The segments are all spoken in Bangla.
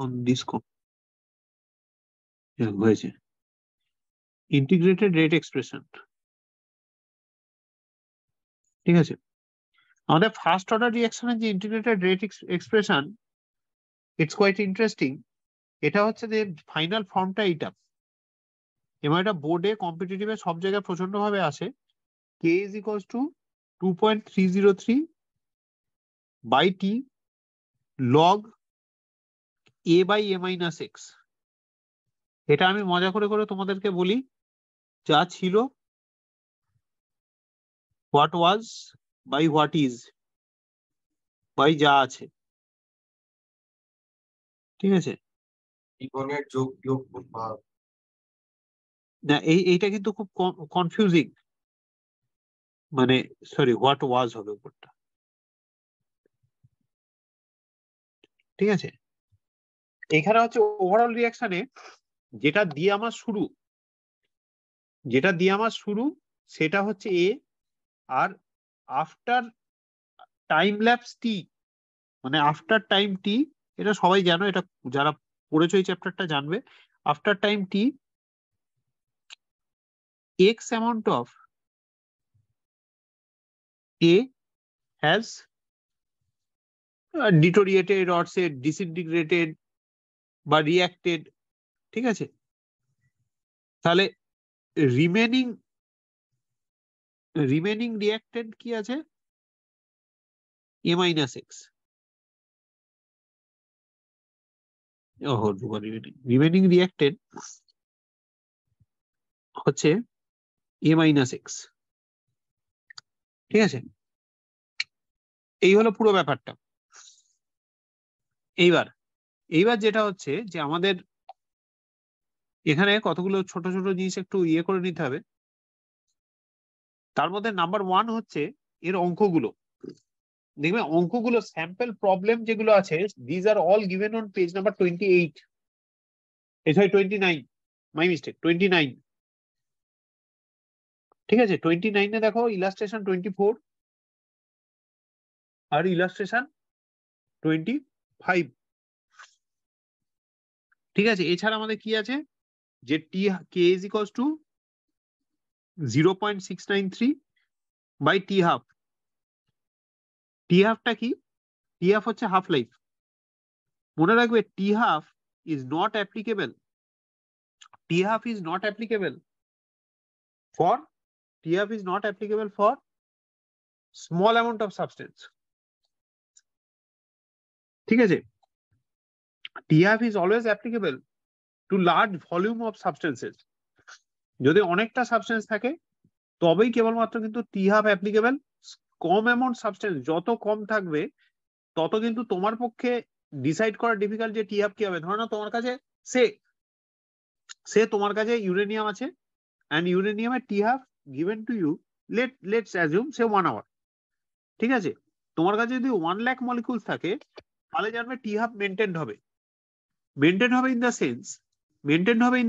on this হয়েছে ইন্টিগ্রেটেড রেট এক্সপ্রেশন। ঠিক আছে, আমাদের ফার্স্ট অর্ডার রিঅ্যাকশনের যে integrated rate expression, it's quite interesting. এটা হচ্ছে যে ফাইনাল ফর্মটা এইটা, এবং এটা বোর্ডে কম্পিটিটিভে সব জায়গায় প্রচন্ড ভাবে আসে। k is equals to 2.303 by t log a by a minus x। এটা আমি মজা করে করে তোমাদেরকে বলি, যা ছিল what was by what is by যা আছে। ঠিক আছে, না এইটা কিন্তু খুব কনফিউজিং, মানে সরি হোয়াট ওয়াজ হবে উপরটা। ঠিক আছে, এখানে হচ্ছে ওভারঅল রিঅ্যাকশনে যেটা দিয়ে আমার শুরু সেটা হচ্ছে এ, আর আফটার টাইম ল্যাপস টি, মানে আফটার টাইম টি, এটা সবাই জানো, এটা যারা পড়েছো এই চ্যাপ্টারটা জানবে। After time t x amount of A has deteriorated or say disintegrated বা রিঅ্যাক্টেড। ঠিক আছে, তাহলে রিমেনিং রিঅ্যাক্টেড কি আছে, A minus x. Remaining reacted হচ্ছে এ মাইনাস এক্স। ঠিক আছে, এই হলো পুরো ব্যাপারটা। এইবার যেটা হচ্ছে যে আমাদের এখানে কতগুলো ছোট ছোট জিনিস একটু ইয়ে করে নিতে হবে। তার মধ্যে নাম্বার 1 হচ্ছে এর অঙ্কগুলো। দেখবে অঙ্কগুলো স্যাম্পল প্রবলেম যেগুলো আছে, these are all given on page number 28, sorry 29, my mistake, 29। ঠিক আছে, 29 এ দেখো ইলাস্ট্রেশন 24 আর ইলাস্ট্রেশন 25। ঠিক আছে, এছাড়া আমাদের কি আছে, যে t k is equals to 0.693 by t half. T হাফটা কি, টি হাফ হচ্ছে হাফ লাইফ। মনে রাখবে t half is not applicable, t half is not applicable for t half is not applicable for small amount of substance. ঠিক আছে, t half is always applicable to large volume of substances. যদি অনেকটা সাবস্টেন্স থাকে তবেই কেবলমাত্র কিন্তু টি হাফ অ্যাপ্লিকেবল। কম অ্যামাউন্ট সাবস্টেন্স যত কম থাকবে তত কিন্তু তোমার পক্ষে ডিসাইড করা ডিফিকাল্ট যে টি হাফ কি হবে। ধরো না তোমার কাছে সে তোমার কাছে ইউরেনিয়াম আছে, and ইউরেনিয়ামের t half given to you, let's assume say 1 hour. ঠিক আছে, তোমার কাছে যদি 1 লাখ মলিকুলস থাকে তাহলে জানবে টি হাফ মেনটেন হবে। ইন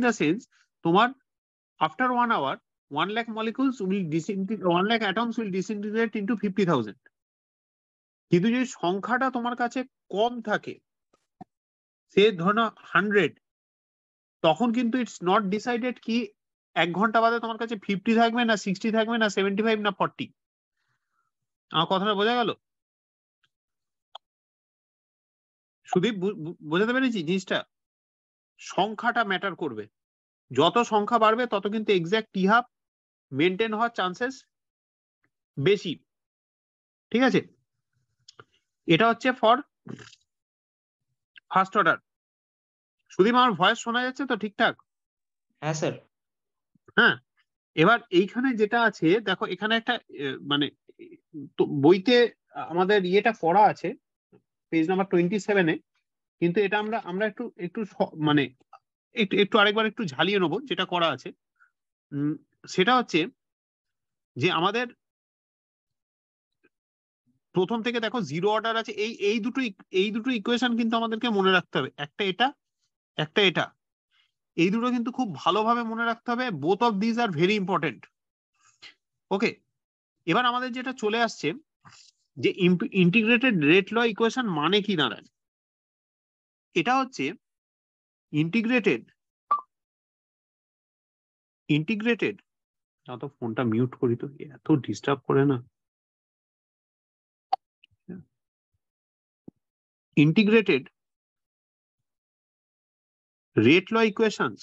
দ্য সেন্স তোমার after 1 hour 1 lakh molecules will 1 lakh atoms will disintegrate into 50,000। কিন্তু যদি সংখ্যাটা তোমার কাছে কম থাকে, সে ধরো 100, তখন কিন্তু ইটস নট ডিসাইডেড কি 1 ঘন্টা বাদে তোমার কাছে 50 থাকবে না 60 থাকবে না 75 না 40। আমার কথাটা বোঝা গেল? সুদীপ, বোঝাতে পেরেছি জিনিসটা? সংখ্যাটা ম্যাটার করবে, যত সংখ্যা বাড়বে তত কিন্তু এক্সাক্ট টি হাফ মেনটেন হওয়ার চান্সেস বেশি। ঠিক আছে, এটা হচ্ছে ফর ফার্স্ট অর্ডার। সুদীপ, আমার ভয়েস শোনা যাচ্ছে তো ঠিকঠাক? হ্যাঁ স্যার। হ্যাঁ, এবার এইখানে যেটা আছে দেখো, এখানে একটা মানে বইতে আমাদের ইয়েটা করা আছে পেজ নাম্বার 27-এ, কিন্তু এটা আমরা একটু মানে একটু আরেকবার একটু ঝালিয়ে নেবো যেটা করা আছে। সেটা হচ্ছে যে আমাদের প্রথম থেকে দেখো জিরো অর্ডার আছে, এই দুটো ইকুয়েশন কিন্তু আমাদেরকে মনে রাখতে হবে, একটা এটা। এই দুটো কিন্তু খুব ভালোভাবে মনে রাখতে হবে। Both of this are very important. Okay, এবার আমাদের যেটা চলে আসছে যে ইন্টিগ্রেটেড রেট ল ইকুয়েশন মানে কি দাঁড়ায়। এটা হচ্ছে ইন্টিগ্রেটেড তো ফোনটা মিউট করি তো, এত ডিস্টার্ব করে না। ইন্টিগ্রেটেড রেট ল ইকুয়েশনস।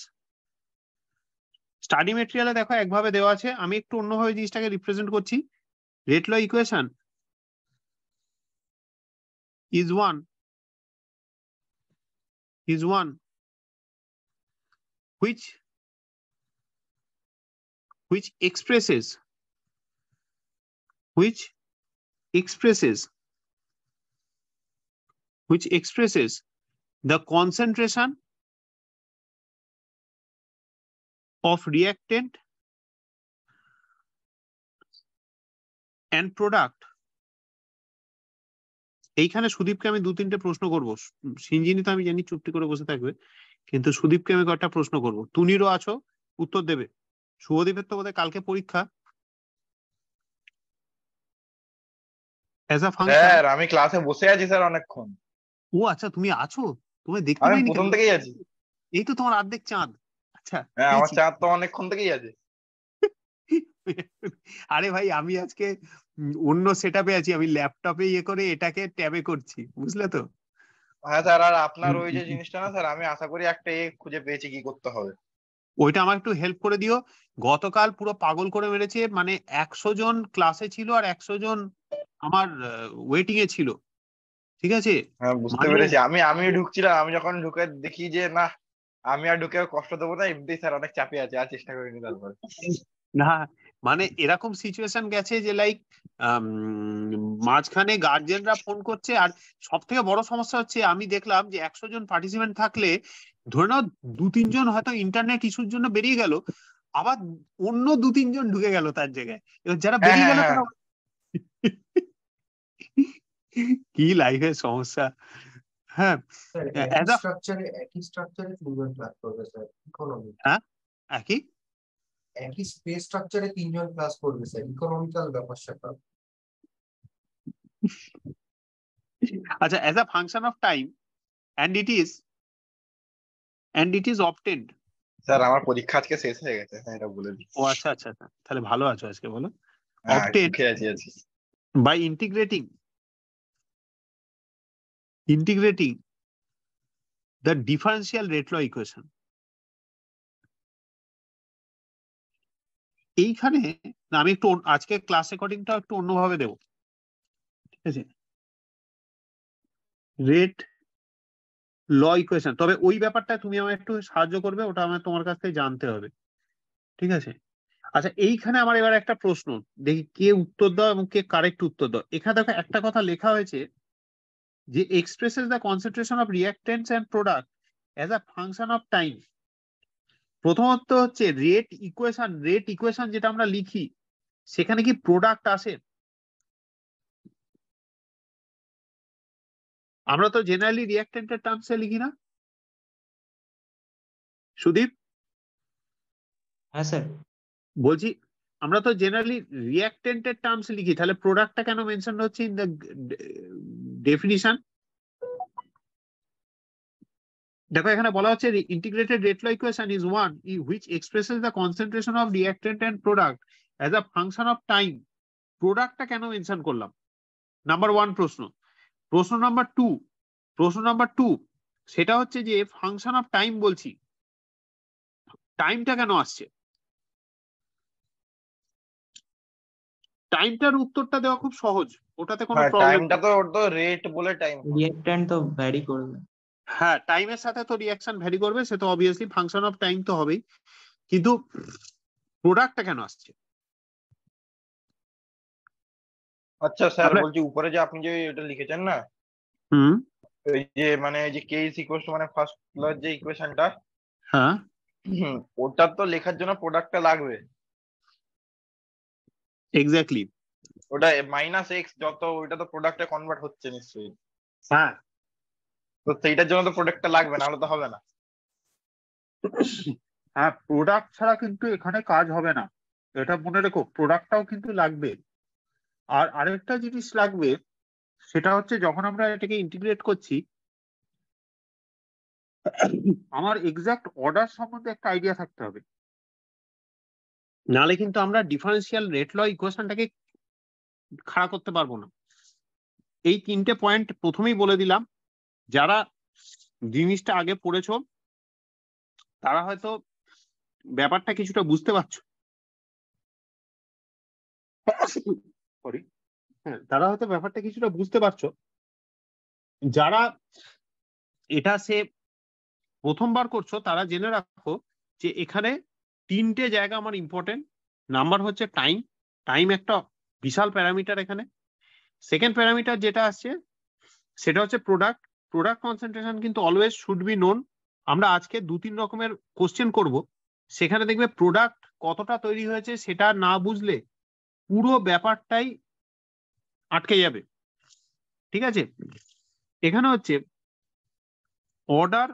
স্টাডি মেটেরিয়ালে দেখো একভাবে দেওয়া আছে, আমি একটু অন্যভাবে জিনিসটাকে রিপ্রেজেন্ট করছি। Rate law equation is one which expresses the concentration of reactant and product. এইখানে সুদীপকে আমি 2-3টে প্রশ্ন করবো। সিঞ্জিনি তো আমি জানি চুপটি করে বসে থাকবে, কিন্তু সুদীপকে আমি কয়েকটা প্রশ্ন করবো। তুনিরও আছো, উত্তর দেবে। শুভদীপের তো বোধহয় কালকে পরীক্ষা। স্যার আমি ক্লাসে বসে আছি স্যার অনেকক্ষণ। ও আচ্ছা, তুমি আছো, তুমি দেখতে আমি পাইনি প্রথম কেন? থেকেই আছি। এই তো তোমার অর্ধেক চাঁদ। আচ্ছা, হ্যাঁ আমার চাঁদ তো অনেকক্ষণ থেকেই আছে। আরে ভাই, আমি আজকে অন্য সেটআপে আছি, আমি ল্যাপটপে ইয়ে করে এটাকে ট্যাবে করছি, বুঝলে তো। হ্যাঁ স্যার, আর আপনার ওই যে জিনিসটা না স্যার, আমি আশা করি একটা খুঁজে পেয়েছি কি করতে হবে। ওইটা আমার একটু হেল্প করে দিও। গতকাল পুরো পাগল করে মেরেছে, মানে 100 জন ক্লাসে ছিল আর 100 জন আমার ওয়েটিং এ ছিল, ঠিক আছে। হ্যাঁ বুঝতে মানে পেরেছি। আমি ঢুকছিলাম, আমি যখন ঢুকে দেখি যে না, আমি আর ঢুকে কষ্ট দেবো না, এমনি স্যার অনেক চাপে আছে, আর চেষ্টা করিনি তারপরে। না, মানে এরকম সিচুয়েশন গেছে যে লাইক মাঝখানে গার্জেনরা ফোন করছে, আর সব থেকে বড় সমস্যা হচ্ছে আমি দেখলাম যে 100 জন পার্টিসিপেন্ট থাকলে ধরে নাও 2-3 জন হয়তো ইন্টারনেট ইস্যুর জন্য বেরিয়ে গেল, আবার অন্য 2-3 জন ঢুকে গেল তার জায়গায়। এবার যারা হ্যাঁ বেরিয়ে হ্যাঁ গেল হ্যাঁ তারা কি লাইফের সমস্যা। হ্যাঁ, একই স্ট্রাকচারে তিনজন ক্লাস করবে স্যার, ইকোনমি। হ্যাঁ, একই স্পেস স্ট্রাকচারে তিনজন ক্লাস করবে স্যার, ইকোনমিক্যাল ব্যাপার স্যাপার। আচ্ছা, as a function of time and it is obtained. Sir আমার পরীক্ষা আজকে শেষ হয়ে গেছে, হ্যাঁ এটা বলে দিই। ও আচ্ছা আচ্ছা আচ্ছা, তাহলে ভালো আছো আজকে, বলো। হ্যাঁ obtained সুখে আছি। by integrating the differential rate law equation. এইখানে আমি একটু আজকে ক্লাস রেকর্ডিংটা একটু অন্যভাবে দেবো, ঠিক আছে। রেট ল ইকুয়েশন, তবে ওই ব্যাপারটা তুমি আমায় একটু সাহায্য করবে, ওটা আমার তোমার কাছ থেকে জানতে হবে, ঠিক আছে। আচ্ছা, এইখানে আমার এবার একটা প্রশ্ন, দেখি কে উত্তর দাও এবং কে কারেক্ট উত্তর দাও। এখানে দেখো একটা কথা লেখা হয়েছে যে expresses the concentration of reactants and product as a function of time. প্রথমত হচ্ছে রেট ইকুয়েশন যেটা আমরা লিখি, সেখানে কি প্রোডাক্ট আসে? আমরা তো জেনারেলি রিঅ্যাক্টেন্টের টার্মসে লিখি না, সুদীপ? হ্যাঁ স্যার। বলছি, আমরা তো জেনারেলি রিঅ্যাক্টেন্টের টার্মস লিখি, তাহলে প্রোডাক্টটা কেন মেনশন হচ্ছে ইন দ্য ডেফিনিশন? দেখো এখানে বলা হচ্ছে integrated rate law equation is one which expresses the concentration of reactant and product as a function of time. প্রোডাক্টটা কেন মেনশন করলাম? নাম্বার 1 প্রশ্ন। প্রশ্ন নাম্বার টু, সেটা হচ্ছে যে ফাংশন অফ টাইম বলছি, টাইমটা কেন আসছে? টাইমটার উত্তরটা দেওয়া খুব সহজ, ওটাতে কোনো হ্যাঁ প্রবলেম টাইমটা নেই। তো ওর তো রেট বলে টাইম। রিঅ্যাক্ট্যান্ট তো ভ্যারি করবে। হ্যাঁ, টাইমের সাথে তো রিঅ্যাকশন ভ্যারি করবে, সে তো অবভিয়াসলি ফাংশন অফ টাইম তো হবেই, কিন্তু প্রোডাক্টটা কেন আসছে? আচ্ছা স্যার আমরা বলছি, উপরে যে আপনি যে এটা লিখেছেন না, হুম, ওই যে মানে যে কে ইজ ইকুয়াল টু মানে ফার্স্ট লর যে ইকুয়েশনটা, হ্যাঁ ওটা তো লেখার জন্য প্রোডাক্টটা লাগবে। এক্স্যাক্টলি। ওটা মাইনাস এক্স যত, ওইটা তো প্রোডাক্টে কনভার্ট হচ্ছে নিশ্চয়ই, হ্যাঁ, তো সেইটার জন্য তো প্রোডাক্টটা লাগবে, নাহলে তো হবে না। হ্যাঁ, প্রোডাক্ট ছাড়া কিন্তু এখানে কাজ হবে না, এটা মনে রেখো, প্রোডাক্টটাও কিন্তু লাগবে। আর আরেকটা জিনিস লাগবে, সেটা হচ্ছে যখন আমরা এটাকে ইন্টিগ্রেট করছি, আমার এক্সাক্ট অর্ডার সম্বন্ধে একটা আইডিয়া থাকতে হবে, নাহলে কিন্তু আমরা ডিফারেন্সিয়াল রেট ল ইকুয়েশনটাকে খাড়া করতে পারবো না। এই তিনটে পয়েন্ট প্রথমেই বলে দিলাম, যারা জিনিসটা আগে পড়েছো তারা হয়তো ব্যাপারটা কিছুটা বুঝতে পারছো। সরি, হ্যাঁ, তারা হয়তো ব্যাপারটা কিছুটা বুঝতে পারছো। যারা এটা সে প্রথমবার করছো তারা জেনে রাখো যে এখানে তিনটে জায়গা আমার ইম্পর্টেন্ট। নাম্বার হচ্ছে টাইম, টাইম একটা বিশাল প্যারামিটার এখানে। সেকেন্ড প্যারামিটার যেটা আসছে সেটা হচ্ছে প্রোডাক্ট। প্রোডাক্ট কনসেন্ট্রেশন কিন্তু অলওয়েজ শুড বি নোন। আমরা আজকে 2-3 রকমের কোশ্চেন করব, সেখানে দেখবে প্রোডাক্ট কতটা তৈরি হয়েছে সেটা না বুঝলে পুরো ব্যাপারটাই আটকে যাবে। ঠিক আছে, এখানে হচ্ছে order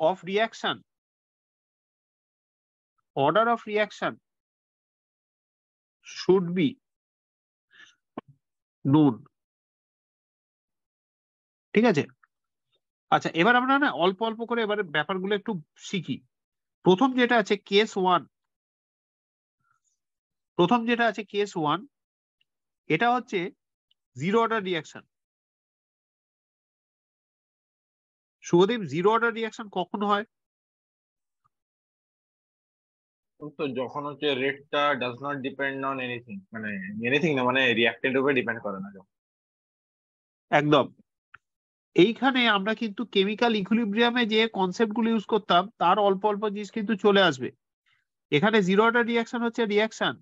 of reaction, order of reaction should be known. ঠিক আছে, আচ্ছা এবার আমরা না অল্প অল্প করে এবারে ব্যাপারগুলো একটু শিখি। প্রথম যেটা আছে কেস 1, প্রথম যেটা আছে কেস 1, এটা হচ্ছে zero order reaction. Shubhadeep, zero order reaction কখন হয়? তো যখন হচ্ছে রেটটা does not depend on anything, মানে এনিথিং না, মানে রিঅ্যাক্টেন্ট উপরে ডিপেন্ড করে না যখন। একদম। এইখানে আমরা কিন্তু কেমিক্যাল ইকুইলিব্রিয়ামে যে কনসেপ্টগুলো ইউজ করতাম তার অল্প অল্প জিনিস কিন্তু চলে আসবে। এখানে জিরো অর্ডার রিয়াকশন হচ্ছে reaction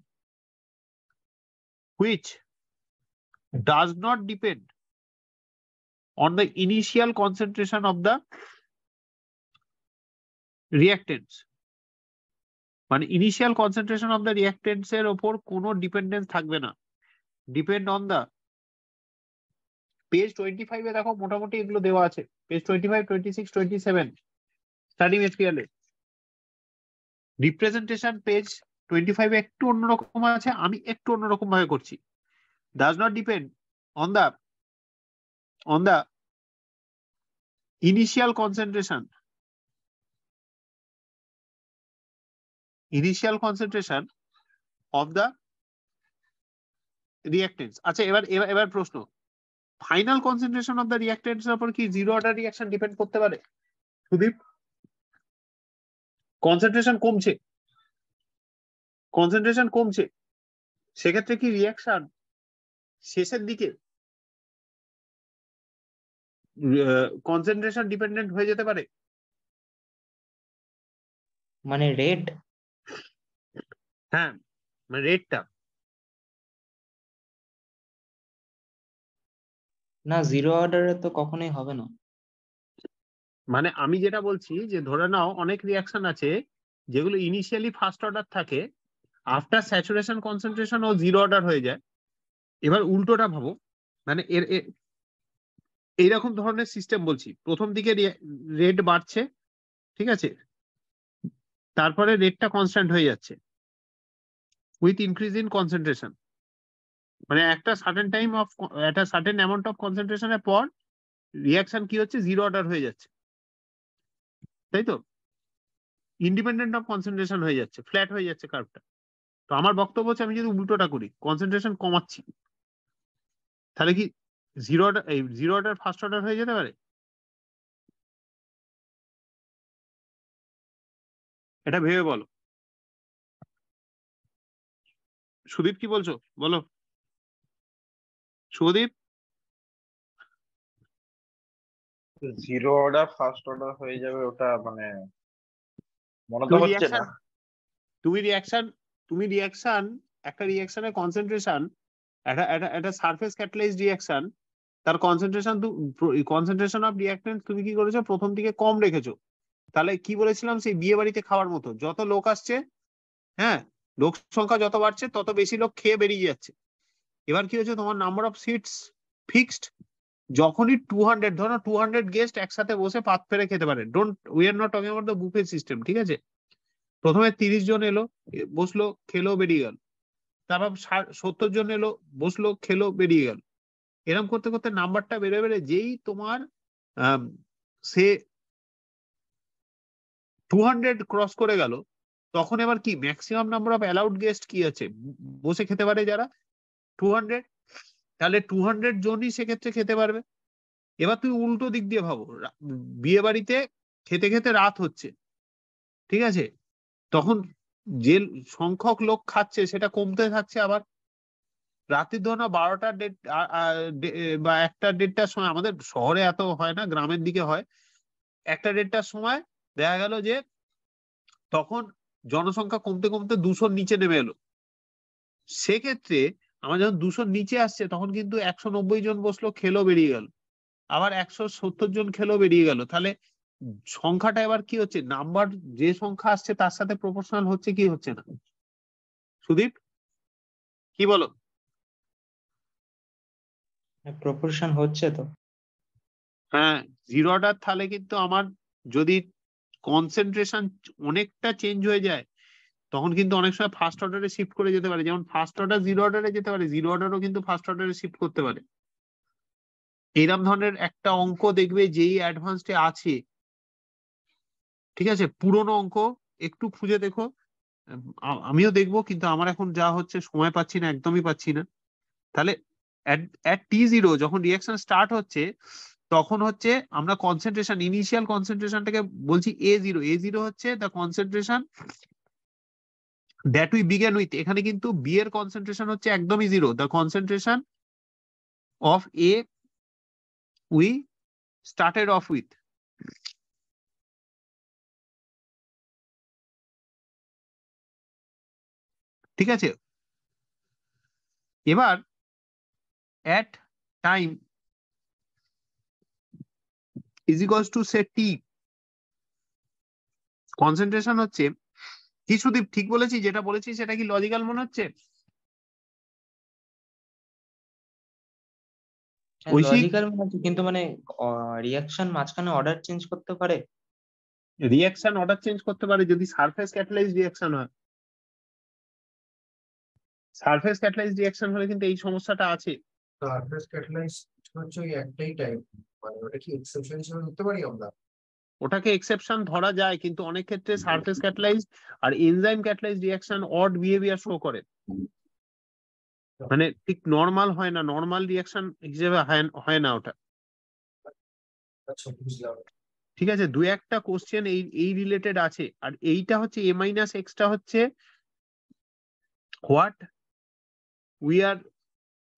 which does not depend on the initial concentration of the reactants, মানে ইনিশিয়াল কনসেন্ট্রেশন অফ দ্য রিঅ্যাক্টেন্টস এর উপর কোনো ডিপেন্ডেন্স থাকবে না। ডিপেন্ড অন দ্য, পেজ 25 এ দেখো মোটামুটি এগুলো দেওয়া আছে, পেজ 25, 26, 27 স্টাডি মেটেরিয়ালে। রিপ্রেজেন্টেশন পেজ 25 এ একটু অন্যরকম আছে, আমি একটু অন্যরকম ভাবে করছি। does not depend on the initial concentration of the reactants। আচ্ছা এবার এবার এবার প্রশ্ন, ফাইনাল কনসেন্ট্রেশন অফ দ্য রিঅ্যাক্টেন্টস এর উপর কি জিরো অর্ডার রিঅ্যাকশন ডিপেন্ড করতে পারে? সুদীপ, কনসেন্ট্রেশন কমছে, কনসেন্ট্রেশন কমছে, সেক্ষেত্রে কি রিঅ্যাকশন শেষের দিকে কনসেন্ট্রেশন ডিপেন্ডেন্ট হয়ে যেতে পারে? মানে রেট? হ্যাঁ, মানে রেটটা। না, জিরো অর্ডারে তো কখনোই হবে না। মানে আমি যেটা বলছি যে ধরে নাও অনেক রিঅ্যাকশন আছে যেগুলো ইনিশিয়ালি ফার্স্ট অর্ডার থাকে, আফটার স্যাচুরেশন কনসেন্ট্রেশন ও জিরো অর্ডার হয়ে যায়। এবার উল্টোটা ভাবো, মানে এইরকম ধরনের সিস্টেম বলছি, প্রথম দিকে রেট বাড়ছে, ঠিক আছে, তারপরে রেটটা কনস্ট্যান্ট হয়ে যাচ্ছে উইথ ইনক্রিজ ইন কনসেন্ট্রেশন, মানে একটা সার্টেন টাইম অফ, একটা সার্টেন অ্যামাউন্ট অফ কনসেন্ট্রেশনের পর রিঅ্যাকশন কি হচ্ছে, জিরো অর্ডার হয়ে যাচ্ছে, তাই তো, ইন্ডিপেন্ডেন্ট অফ কনসেন্ট্রেশন হয়ে যাচ্ছে, ফ্ল্যাট হয়ে যাচ্ছে কার্ভটা। তো আমার বক্তব্য হচ্ছে আমি যদি উল্টোটা করি, কনসেন্ট্রেশন কমাচ্ছি, তাহলে কি জিরো অর্ডার, এই জিরো অর্ডার ফার্স্ট অর্ডার হয়ে যেতে পারে? এটা ভেবে বলো। সুদীপ কি বলছো বলো? Shubhadeep, zero order first order হয়ে যাবে ওটা মানে মনে তো তুমি হচ্ছে না। রিয়াকশন, তুমি রিয়াকশন, একটা রিয়াকশনের কনসেন্ট্রেশন, একটা সারফেস ক্যাটালাইজড রিয়াকশন, তার কনসেন্ট্রেশন অফ রিঅ্যাক্টেন্ট তুমি কি করেছো, প্রথম দিকে কম রেখেছো। তাহলে কি বলেছিলাম, সেই বিয়ে বাড়িতে খাওয়ার মতো, যত লোক আসছে, হ্যাঁ, লোক সংখ্যা যত বাড়ছে তত বেশি লোক খেয়ে বেরিয়ে যাচ্ছে। এবার কি হচ্ছে, তোমার নাম্বার অফ সিটস ফিক্সড, যখনই 200, ধরো 200 গেস্ট একসাথে বসে পাত ফেরে খেতে পারে, we are not talking about the buffet system, ঠিক আছে। প্রথমে 30 জন এলো, বসলো, খেলো, বেরিয়ে গেল। তারপর 70 জন এলো, বসলো, খেলো, বেরিয়ে গেল। এরকম করতে করতে নাম্বারটা বেড়ে বেড়ে যেই তোমার সে 200 ক্রস করে গেল, তখন এবার কি maximum number of allowed guest কি আছে, বসে খেতে পারে যারা 200, তাহলে 200 জনই সেক্ষেত্রে খেতে পারবে। এবার তুমি উল্টো দিক দিয়ে ভাবো, বিয়ে বাড়িতে খেতে খেতে রাত হচ্ছে, ঠিক আছে, তখন যে সংখ্যক লোক খাচ্ছে সেটা কমতে থাকছে, আবার রাত্রির ধরো 12টা বা 1টা-1:30টার সময়, আমাদের শহরে এত হয় না, গ্রামের দিকে হয়, 1টা-1:30টার সময় দেখা গেল যে তখন জনসংখ্যা কমতে কমতে 200-র নিচে নেমে এলো। সেক্ষেত্রে আমার যখন 200-র নিচে আসছে, তখন কিন্তু 190 জন বসলো, খেলো, বেরিয়ে গেল, আবার 170 জন খেলো, বেরিয়ে গেল। তাহলে সংখ্যাটা এবার কি হচ্ছে, নাম্বার যে সংখ্যা আসছে তার সাথে প্রপোর্শনাল হচ্ছে কি হচ্ছে না? সুদীপ কি বলো? প্রপোর্শন হচ্ছে তো। হ্যাঁ, জিরো অর্ডার তাহলে কিন্তু আমার যদি কনসেন্ট্রেশন অনেকটা চেঞ্জ হয়ে যায়, তখন কিন্তু অনেক সময় ফার্স্ট অর্ডারে শিফট করে যেতে পারে, যেমন ফার্স্ট অর্ডার জিরো অর্ডারে যেতে পারে, জিরো অর্ডারও কিন্তু ফার্স্ট অর্ডারে শিফট করতে পারে। এইরকম ধরনের একটা অঙ্ক দেখবে যেই অ্যাডভান্সডে আছে, ঠিক আছে, পুরোনো অঙ্ক একটু খুঁজে দেখো, আমিও দেখবো, কিন্তু আমার এখন যা হচ্ছে সময় পাচ্ছি না, একদমই পাচ্ছি না। তাহলে at t0 যখন রিঅ্যাকশন স্টার্ট হচ্ছে, তখন হচ্ছে আমরা কনসেন্ট্রেশন, ইনিশিয়াল কনসেন্ট্রেশনটাকে বলছি A0। A0 হচ্ছে the concentration that we began with. এখানে কিন্তু বি এর কনসেন্ট্রেশন হচ্ছে একদমই zero, the concentration of A we started of with. ঠিক আছে, এবার at time is equals to say t, concentration হচ্ছে কি? সুদীপ ঠিক বলেছি? যেটা বলেছি সেটা কি লজিক্যাল মনে হচ্ছে? ঐশিক, লজিক্যাল মনে হচ্ছে, কিন্তু মানে রিয়াকশন মাঝখানে অর্ডার চেঞ্জ করতে পারে। রিঅ্যাকশন অর্ডার চেঞ্জ করতে পারে যদি সারফেস ক্যাটালাইজড রিঅ্যাকশন হয়। সারফেস ক্যাটালাইজড রিঅ্যাকশন হলে কিন্তু এই সমস্যাটা আছে। সারফেস ক্যাটালাইজ হচ্ছে ওই একটাই টাইপ, মানে ওটা কি এক্সেপশন হিসেবে ধরতে পারি আমরা? ওটাকে এক্সেপশন ধরা যায়, কিন্তু অনেক ক্ষেত্রে সারফেস ক্যাটালাইজড আর enzyme catalysed reaction odd behaviour show করে, মানে ঠিক নরমাল হয় না, নরমাল রিঅ্যাকশন হিসেবে হয় না ওটা। আচ্ছা, বুঝলাম। ঠিক আছে, দুই একটা কোশ্চেন এই রিলেটেড আছে। আর এইটা হচ্ছে a মাইনাস এক্সটা হচ্ছে what we are,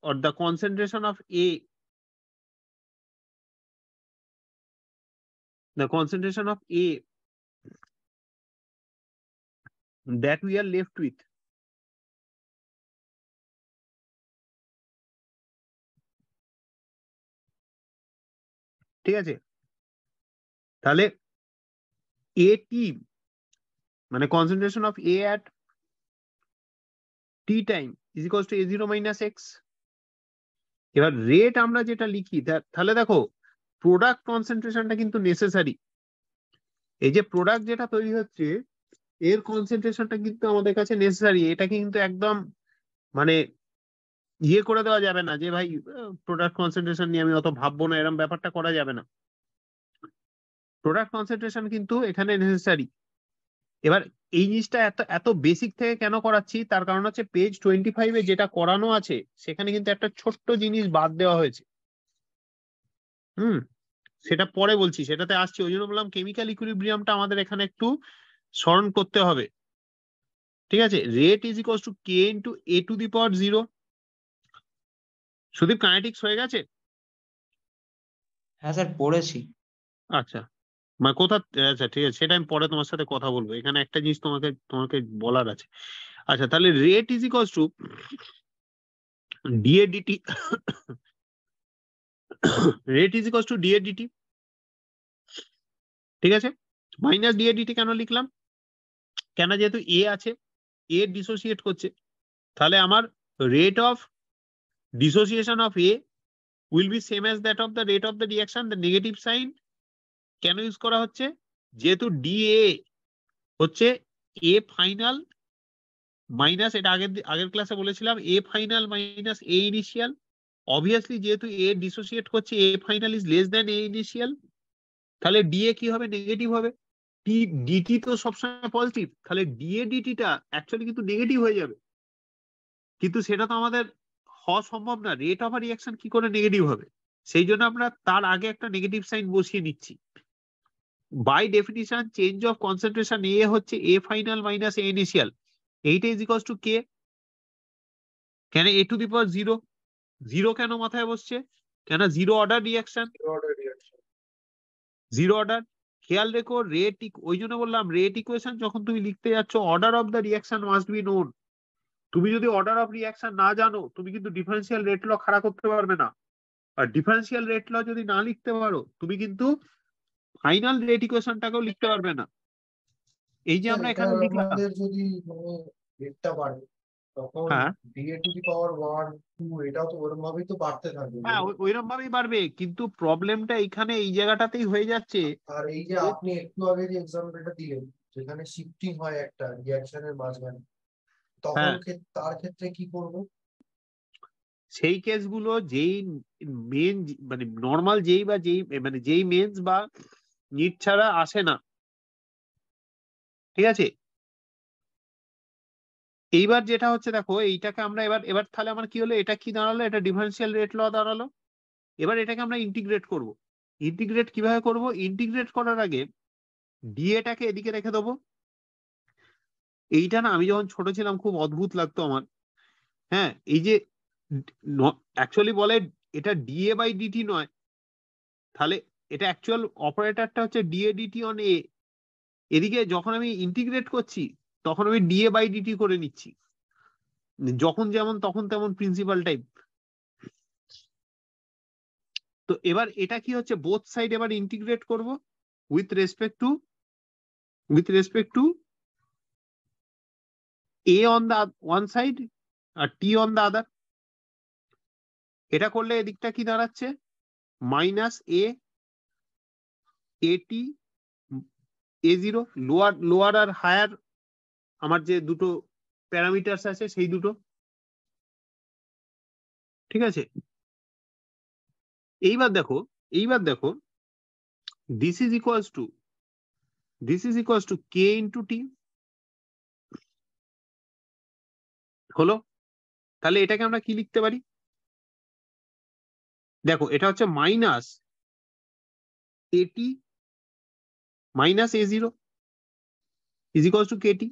or the concentration of A, the concentration of A that we are left with. ঠিক আছে, তাহলে AT মানে concentration of A at t time is equals to A0 minus X. এবার রেট আমরা যেটা লিখি, তাহলে দেখো প্রোডাক্ট কনসেন্ট্রেশনটা কিন্তু নেসেসারি। এই যে প্রোডাক্ট যেটা তৈরি হচ্ছে এর কনসেন্ট্রেশনটা কিন্তু আমাদের কাছে নেসেসারি। এটা কিন্তু একদম মানে ইয়ে করে দেওয়া যাবে না যে ভাই প্রোডাক্ট কনসেন্ট্রেশন নিয়ে আমি অত ভাববো না, এরকম ব্যাপারটা করা যাবে না। প্রোডাক্ট কনসেন্ট্রেশন কিন্তু এখানে নেসেসারি। এবার এই জিনিসটা এত এত বেসিক থেকে কেন করাচ্ছি, তার কারণ হচ্ছে পেজ 25-এ যেটা করানো আছে সেখানে কিন্তু একটা ছোট্ট জিনিস বাদ দেওয়া হয়েছে। সেটা পরে বলছি, সেটাতে আসছি। ওই জন্য বললাম কেমিক্যাল ইকুইলিব্রিয়ামটা আমাদের এখানে একটু স্মরণ করতে হবে। ঠিক আছে, rate is equals to k into A to the power 0। Sudip kinetics হয়ে গেছে? হ্যাঁ স্যার, পড়েছি। আচ্ছা, মানে কোথা, আচ্ছা ঠিক আছে, সেটা আমি পরে তোমার সাথে কথা বলবো। এখানে একটা জিনিস তোমাকে বলার আছে। আচ্ছা, তাহলে rate is equals to D A D T, rate is equals to D A D T. ঠিক আছে, মাইনাস ডিএ ডিটি কেন লিখলাম? কেন, যেহেতু এ আছে, এ ডিসোসিয়েট করছে, তাহলে আমার rate of dissociation of A will be same as that of the rate of the reaction. The negative sign কেন ইউজ করা হচ্ছে? যেহেতু ডিএ হচ্ছে এ ফাইনাল মাইনাস, এটা আগের ক্লাসে বলেছিলাম, A final minus A initial. Obviously যেহেতু এ ডিসোসিয়েট করছে, A final is less than A initial, তাহলে ডিএ কি হবে? নেগেটিভ হবে। ডিটি তো সবসময় পজিটিভ, তাহলে ডিএ ডিটিটা অ্যাকচুয়ালি কিন্তু নেগেটিভ হয়ে যাবে, কিন্তু সেটা তো আমাদের হওয়া সম্ভব না। রেট অফ রিয়াকশন কি করে নেগেটিভ হবে? সেই জন্য আমরা তার আগে একটা নেগেটিভ সাইন বসিয়ে নিচ্ছি। By definition change of concentration A হচ্ছে A final minus A initial, এইটা ইজ ইকুয়ালস টু কে। কেন A to the power zero? Zero কেন মাথায় বসছে? কেন zero order reaction, zero order. খেয়াল রেখো রেট, ওই জন্য বললাম রেট ইকুয়েশন যখন তুমি লিখতে যাচ্ছ order of the reaction must be known. তুমি যদি অর্ডার অফ রিয়াকশন না জানো তুমি কিন্তু ডিফারেন্সিয়াল রেট ল খাড়া করতে পারবে না। আর ডিফারেন্সিয়াল রেট ল যদি না লিখতে পারো তুমি কিন্তু ফাইনাল রেট ইকুয়েশনটাকেও লিখতে পারবে না। এই যে আমরা এখানে লিখলাম, আমাদের যদি মানে রেটটা বাড়ে তখন হ্যাঁ ডিএ টু দি পাওয়ার 1 2 এটাও তো ওরকম ভাবেই তো বাড়তে থাকবে। হ্যাঁ ওইরকম ভাবেই বাড়বে, কিন্তু প্রবলেমটা এইখানে এই জায়গাটাতেই হয়ে যাচ্ছে। আর এই যে আপনি একটু আগে যে এক্সাম্পলটা দিলেন যেখানে শিফটিং হয় একটা রিঅ্যাকশনের মাঝখানে, তখন হ্যাঁ তার ক্ষেত্রে কি করব? সেই কেসগুলো যেই মেন মানে নর্মাল যেই বা যেই মানে যেই মেন্স বা নিট ছাড়া আসে না, ঠিক আছে। এইবার যেটা হচ্ছে দেখো এইটাকে আমরা এবার এবার তাহলে আমার কি হলো, এটা কি দাঁড়ালো, এটা ডিফারেন্সিয়াল রেট ল দাঁড়ালো। এবার এটাকে আমরা ইন্টিগ্রেট করব। ইন্টিগ্রেট কিভাবে করব? ইন্টিগ্রেট করার আগে ডিএটাকে এদিকে রেখে দেবো। এইটা না আমি যখন ছোট ছিলাম খুব অদ্ভুত লাগতো আমার। হ্যাঁ এই যে অ্যাকচুয়ালি বলে এটা ডিএ বাই ডিটি নয়, তাহলে এটা অ্যাকচুয়াল অপারেটরটা হচ্ছে ডিএ ডিটি অন এ। এদিকে যখন আমি ইন্টিগ্রেট করছি তখন আমি ডিএ বাই ডিটি করে নিচ্ছি, যখন যেমন তখন তেমন প্রিন্সিপাল টাইপ। তো এবার এটা কি হচ্ছে, বোথ সাইড এবার ইন্টিগ্রেট করব with respect to A on the one side আর টি অন দা আদার। এটা করলে এদিকটা কি দাঁড়াচ্ছে, minus A T A zero, lower আর হায়ার আমার যে দুটো প্যারামিটার্স আছে সেই দুটো, ঠিক আছে। এইবার দেখো this is equals to k into t হলো। তাহলে এটাকে আমরা কি লিখতে পারি? দেখো এটা হচ্ছে minus A T minus A zero is equals to K T.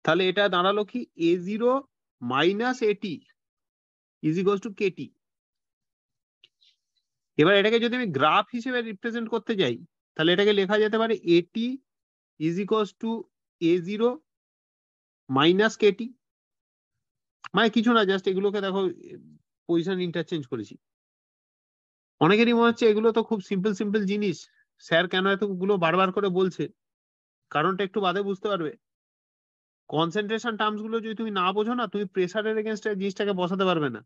তাহলে এটা দাঁড়ালো কি, A zero minus A T is equals to K T. এবার এটাকে যদি আমি গ্রাফ হিসেবে রিপ্রেজেন্ট করতে যাই তাহলে এটাকে লেখা যেতে পারে A T is equals to A zero minus K T. মানে কিছু না, জাস্ট এগুলোকে দেখো পজিশন ইন্টারচেঞ্জ করেছি। অনেকেরই মনে হচ্ছে এগুলো তো খুব সিম্পল সিম্পল জিনিস, স্যার কেন এতগুলো বারবার করে বলছে? কারণটা একটু বাদে বুঝতে পারবে। কনসেন্ট্রেশন টার্মস গুলো যদি তুমি না বোঝো না তুমি প্রেসারের এগেনস্টে জিনিসটাকে বসাতে পারবে না,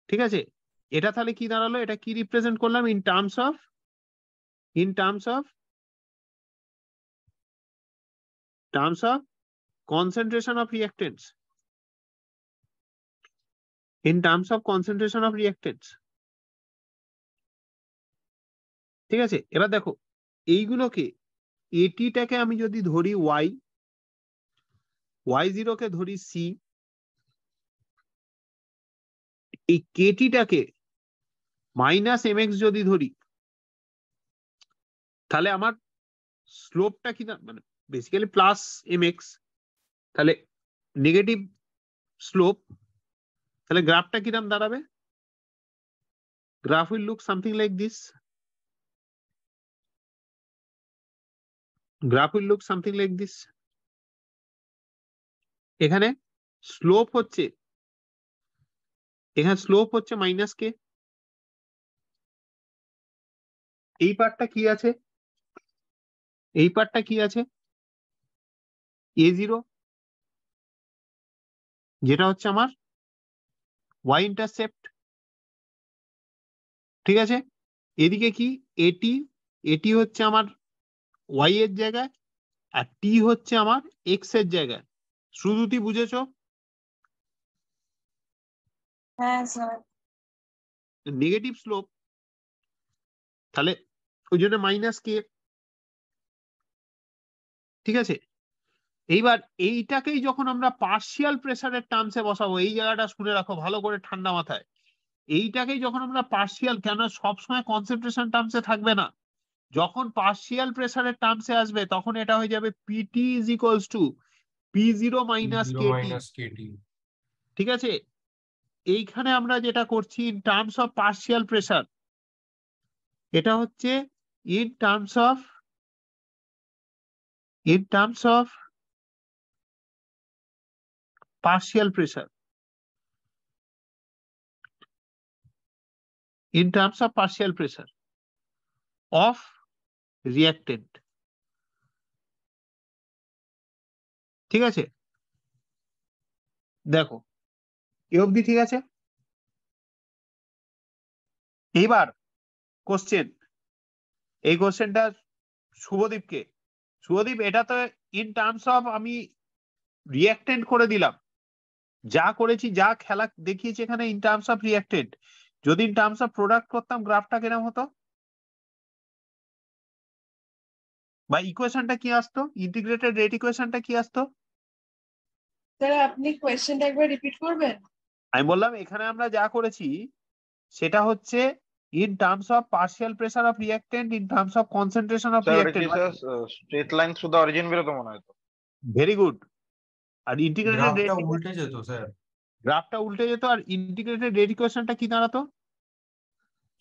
ঠিক আছে। এটা তাহলে কি দাঁড়ালো, এটা কি রিপ্রেজেন্ট করলাম in terms of concentration of reactants, in terms of concentration of reactants, ঠিক আছে। এবার দেখো এইগুলোকে এটিটাকে আমি যদি ধরি y0 কে ধরি c, এই কেটিটাকে মাইনাস mx যদি ধরি তাহলে আমার স্লোপটা কি মানে বেসিক্যালি প্লাস mx, তাহলে নেগেটিভ স্লোপ। তাহলে গ্রাফটা কিরকম দাঁড়াবে? Graph will look something like this, এখানে স্লোপ হচ্ছে মাইনাস কে। এই পার্টটা কি আছে, এ জিরো যেটা হচ্ছে আমার ওয়াই ইন্টারসেপ্ট, ঠিক আছে। এদিকে কি এটি হচ্ছে আমার ওয়াই এর জায়গায় আর টি হচ্ছে আমার এক্স এর জায়গায়। শ্রুতি বুঝেছো? হ্যাঁ স্যার। নেগেটিভ স্লোপ, তাহলে ওই জন্য মাইনাস কে। ঠিক আছে? এইবার এইটাকেই যখন আমরা পার্শিয়াল প্রেসারের টার্মসে বসাবো, এই জায়গাটা শুনে রাখো ভালো করে ঠান্ডা মাথায়, এইটাকেই যখন আমরা পার্শিয়াল, কেন সবসময় কনসেন্ট্রেশন টার্মসে থাকবে না, যখন পার্শিয়াল প্রেসারের টার্মসে আসবে তখন এটা হয়ে যাবে PT is equals to P0 minus P0 KT. minus KT. ঠিক আছে? এইখানে আমরা যেটা করছি in terms of partial pressure, এটা হচ্ছে in terms of partial pressure, in terms of partial pressure of reactant. ঠিক আছে? দেখো এ অবধি ঠিক আছে? এইবার কোশ্চেন, এই কোশ্চেনটা শুভদীপকে। শুভদীপ, এটা তো ইন টার্মস অফ আমি রিঅ্যাক্টেন্ট করে দিলাম, যা করেছি, যা খেলা দেখিয়েছি এখানে ইন টার্মস অফ রিঅ্যাক্টেন্ট। যদি ইন টার্মস অফ প্রোডাক্ট করতাম গ্রাফটা কিরকম হতো, বা ইকুয়েশনটা কি আসতো, ইন্টিগ্রেটেড রেট ইকুয়েশনটা কি আসতো? স্যার আপনি কোয়েশ্চেনটা একবার রিপিট করবেন? আমি বললাম এখানে আমরা যা করেছি সেটা হচ্ছে in terms of partial pressure of reactant in terms of concentration of sir ওটা কি reactant. Sir straight line through the origin বেরোতো মনে হয় তো? Very good. আর ইন্টিগ্রেটেড রেট, গ্রাফটা উল্টে যেত স্যার। গ্রাফটা উল্টে যেত, আর ইন্টিগ্রেটেড রেট ইকুয়েশনটা কি দাঁড়াতো?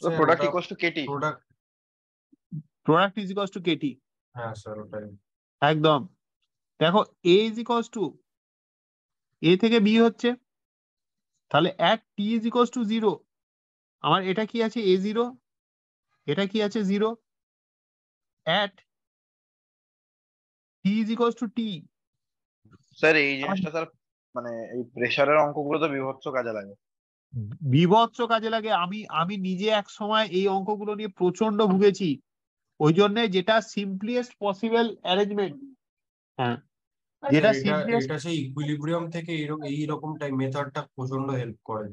তো স্যার প্রোডাক্ট ওটা equals to KT. Product, product is equals to KT. হ্যাঁ স্যার ওটাই। একদম। দেখো A is equals to, A থেকে বি হচ্ছে, তাহলে এক টি ইজ ইকুয়ালস টু 0, আমার এটা কি আছে A0, এটা কি আছে 0, at t is equals to t। Sir এই জিনিসটা স্যার মানে এই প্রেসারের অঙ্কগুলো তো বিভৎস কাজে লাগে। বিভৎস কাজে লাগে। আমি নিজে এক সময় এই অঙ্কগুলো নিয়ে প্রচন্ড ভুগেছি, ওই জন্য যেটা সিম্পলিয়েস্ট পসিবল অ্যারেঞ্জমেন্ট, হ্যাঁ যেটা স্যার এটা সিম্পলিয়েস্ট, এটা সেই ইকুইলিব্রিয়াম থেকে এইরকম টাইপ মেথডটা প্রচন্ড হেল্প করে।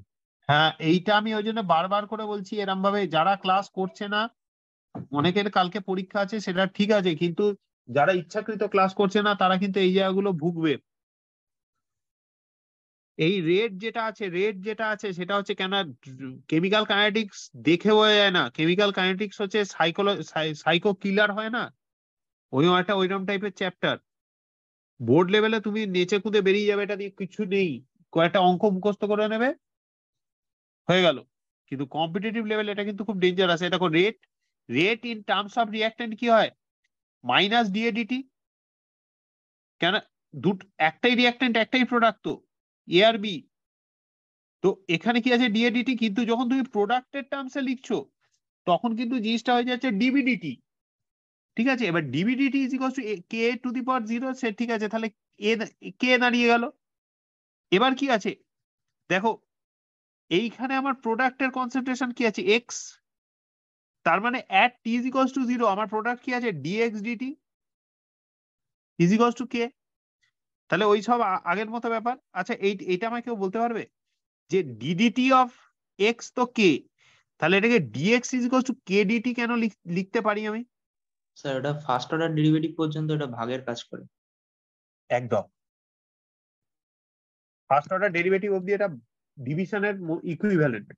হ্যাঁ এইটা আমি ওই জন্য বারবার করে বলছি, এরম ভাবে যারা ক্লাস করছে না, অনেকের কালকে পরীক্ষা আছে সেটা ঠিক আছে, কিন্তু যারা ইচ্ছাকৃত ক্লাস করছে না তারা কিন্তু এই জায়গাগুলো ভুগবে। এই রেট যেটা আছে সেটা হচ্ছে, কেন কেমিক্যাল কাইনেটিক্স দেখে বোঝা যায় না, কেমিক্যাল কাইনেটিক্স হচ্ছে সাইকো কিলার হয় না, ওইরকম টাইপের চ্যাপ্টার। বোর্ড লেভেলে তুমি নেচে কুদে বেরিয়ে যাবে, এটা নিয়ে কিছু নেই, কয়েকটা অঙ্ক মুখস্থ করে নেবে, হয়ে গেল। কিন্তু কম্পিটিটিভ লেভেল এটা কিন্তু খুব ডেঞ্জারাস। এটা দেখো রেট ইন টার্মস অফ রিঅ্যাক্টেন্ট কি হয়, মাইনাস ডিএডিটি। কেন, একটাই রিঅ্যাক্টেন্ট একটাই প্রোডাক্ট তো, এ আর বি। তো এখানে কি আছে ডিএডিটি, কিন্তু যখন তুমি প্রোডাক্টের টার্মসে লিখছো তখন কিন্তু জিনিসটা হয়ে যাচ্ছে ডিবিডিটি। ঠিক আছে? এবার dB dt is equals to k to the power 0, say ঠিক আছে, তাহলে কে দাঁড়িয়ে গেল। এবার কি আছে দেখো, এইখানে আমার প্রোডাক্টের কনসেন্ট্রেশন কি আছে এক্স, তার মানে at t is equals to 0 আমার প্রোডাক্ট কি আছে dx dt is equals to k। তাহলে ওই সব আগের মতো ব্যাপার। আচ্ছা এইটা আমাকে কেউ বলতে পারবে যে ddt অফ x তো k, তাহলে এটাকে dx is equals to k dt কেন লিখতে পারি আমি? স্যার ওটা ফার্স্ট অর্ডার ডেরিভেটিভ পর্যন্ত এটা ভাগের কাজ করে। একদম, ফার্স্ট অর্ডার ডেরিভেটিভ অবধি এটা ডিভিশনের ইকুইভ্যালেন্ট,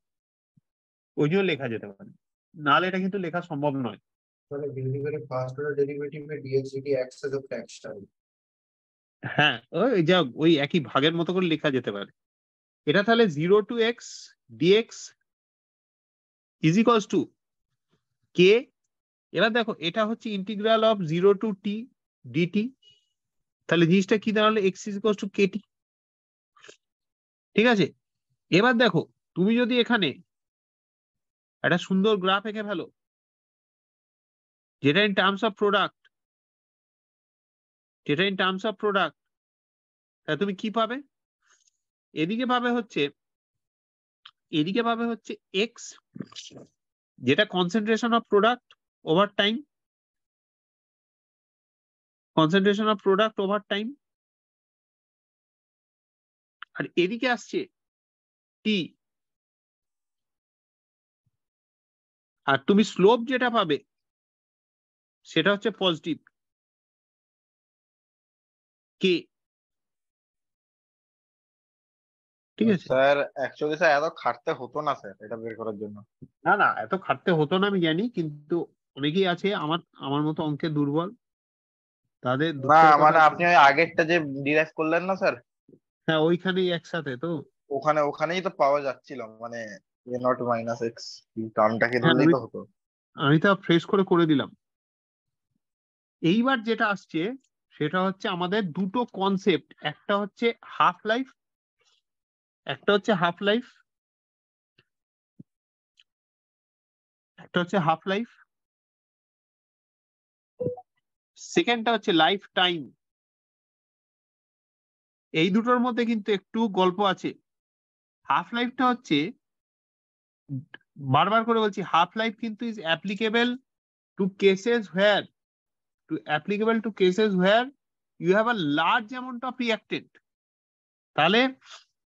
ওই জন্য লেখা যেতে পারে, নাহলে এটা কিন্তু লেখা সম্ভব নয়। মানে বেসিক্যালি ফার্স্ট অর্ডার ডেরিভেটিভে dx dt acts as a fraction. হ্যাঁ ওই যা ওই একই ভাগের মতো করে লেখা যেতে পারে। এটা তাহলে 0 to x dx is equals to k। এবার দেখো এটা হচ্ছে integral of 0 to t dt, তাহলে জিনিসটা কি দাঁড়ালো x is equals to kt। ঠিক আছে? এবার দেখো তুমি যদি এখানে একটা সুন্দর গ্রাফ এঁকে ফেলো, যেটা ইন টার্মস অফ প্রোডাক্ট, তাহলে তুমি কি পাবে? এদিকে পাবে হচ্ছে x, যেটা concentration of product over time, আর এদিকে আসছে t, আর তুমি স্লোপ যেটা পাবে সেটা হচ্ছে পজিটিভ। কে। ঠিক আছে, স্যার অ্যাকচুয়ালি স্যার এত খাটতে হতো না স্যার এটা বের করার জন্য। না না এত খাটতে হতো না আমি জানি, কিন্তু অনেকেই আছে আমার আমার মতো অঙ্কে দুর্বল, তাদের না দুঃখের কথা। মানে আপনি ওই আগেরটা যে ডিরাইভ করলেন না স্যার, হ্যাঁ ওইখানেই একসাথে তো। ওখানেই তো পাওয়া যাচ্ছিল, মানে এ নট মাইনাস এক্স টার্মটাকে হ্যাঁ ধরলেই তো হতো। আমি তা ফ্রেশ করে দিলাম। এইবার যেটা আসছে সেটা হচ্ছে আমাদের দুটো কনসেপ্ট, একটা হচ্ছে হাফ লাইফ, একটা হচ্ছে হাফ লাইফ, একটা হচ্ছে হাফ লাইফ, সেকেন্ডটা হচ্ছে লাইফ টাইম। এই দুটোর মধ্যে কিন্তু একটু গল্প আছে। হাফ লাইফটা হচ্ছে, বারবার করে বলছি, হাফ লাইফ কিন্তু is applicable to cases where you have a large amount of reactant. তাহলে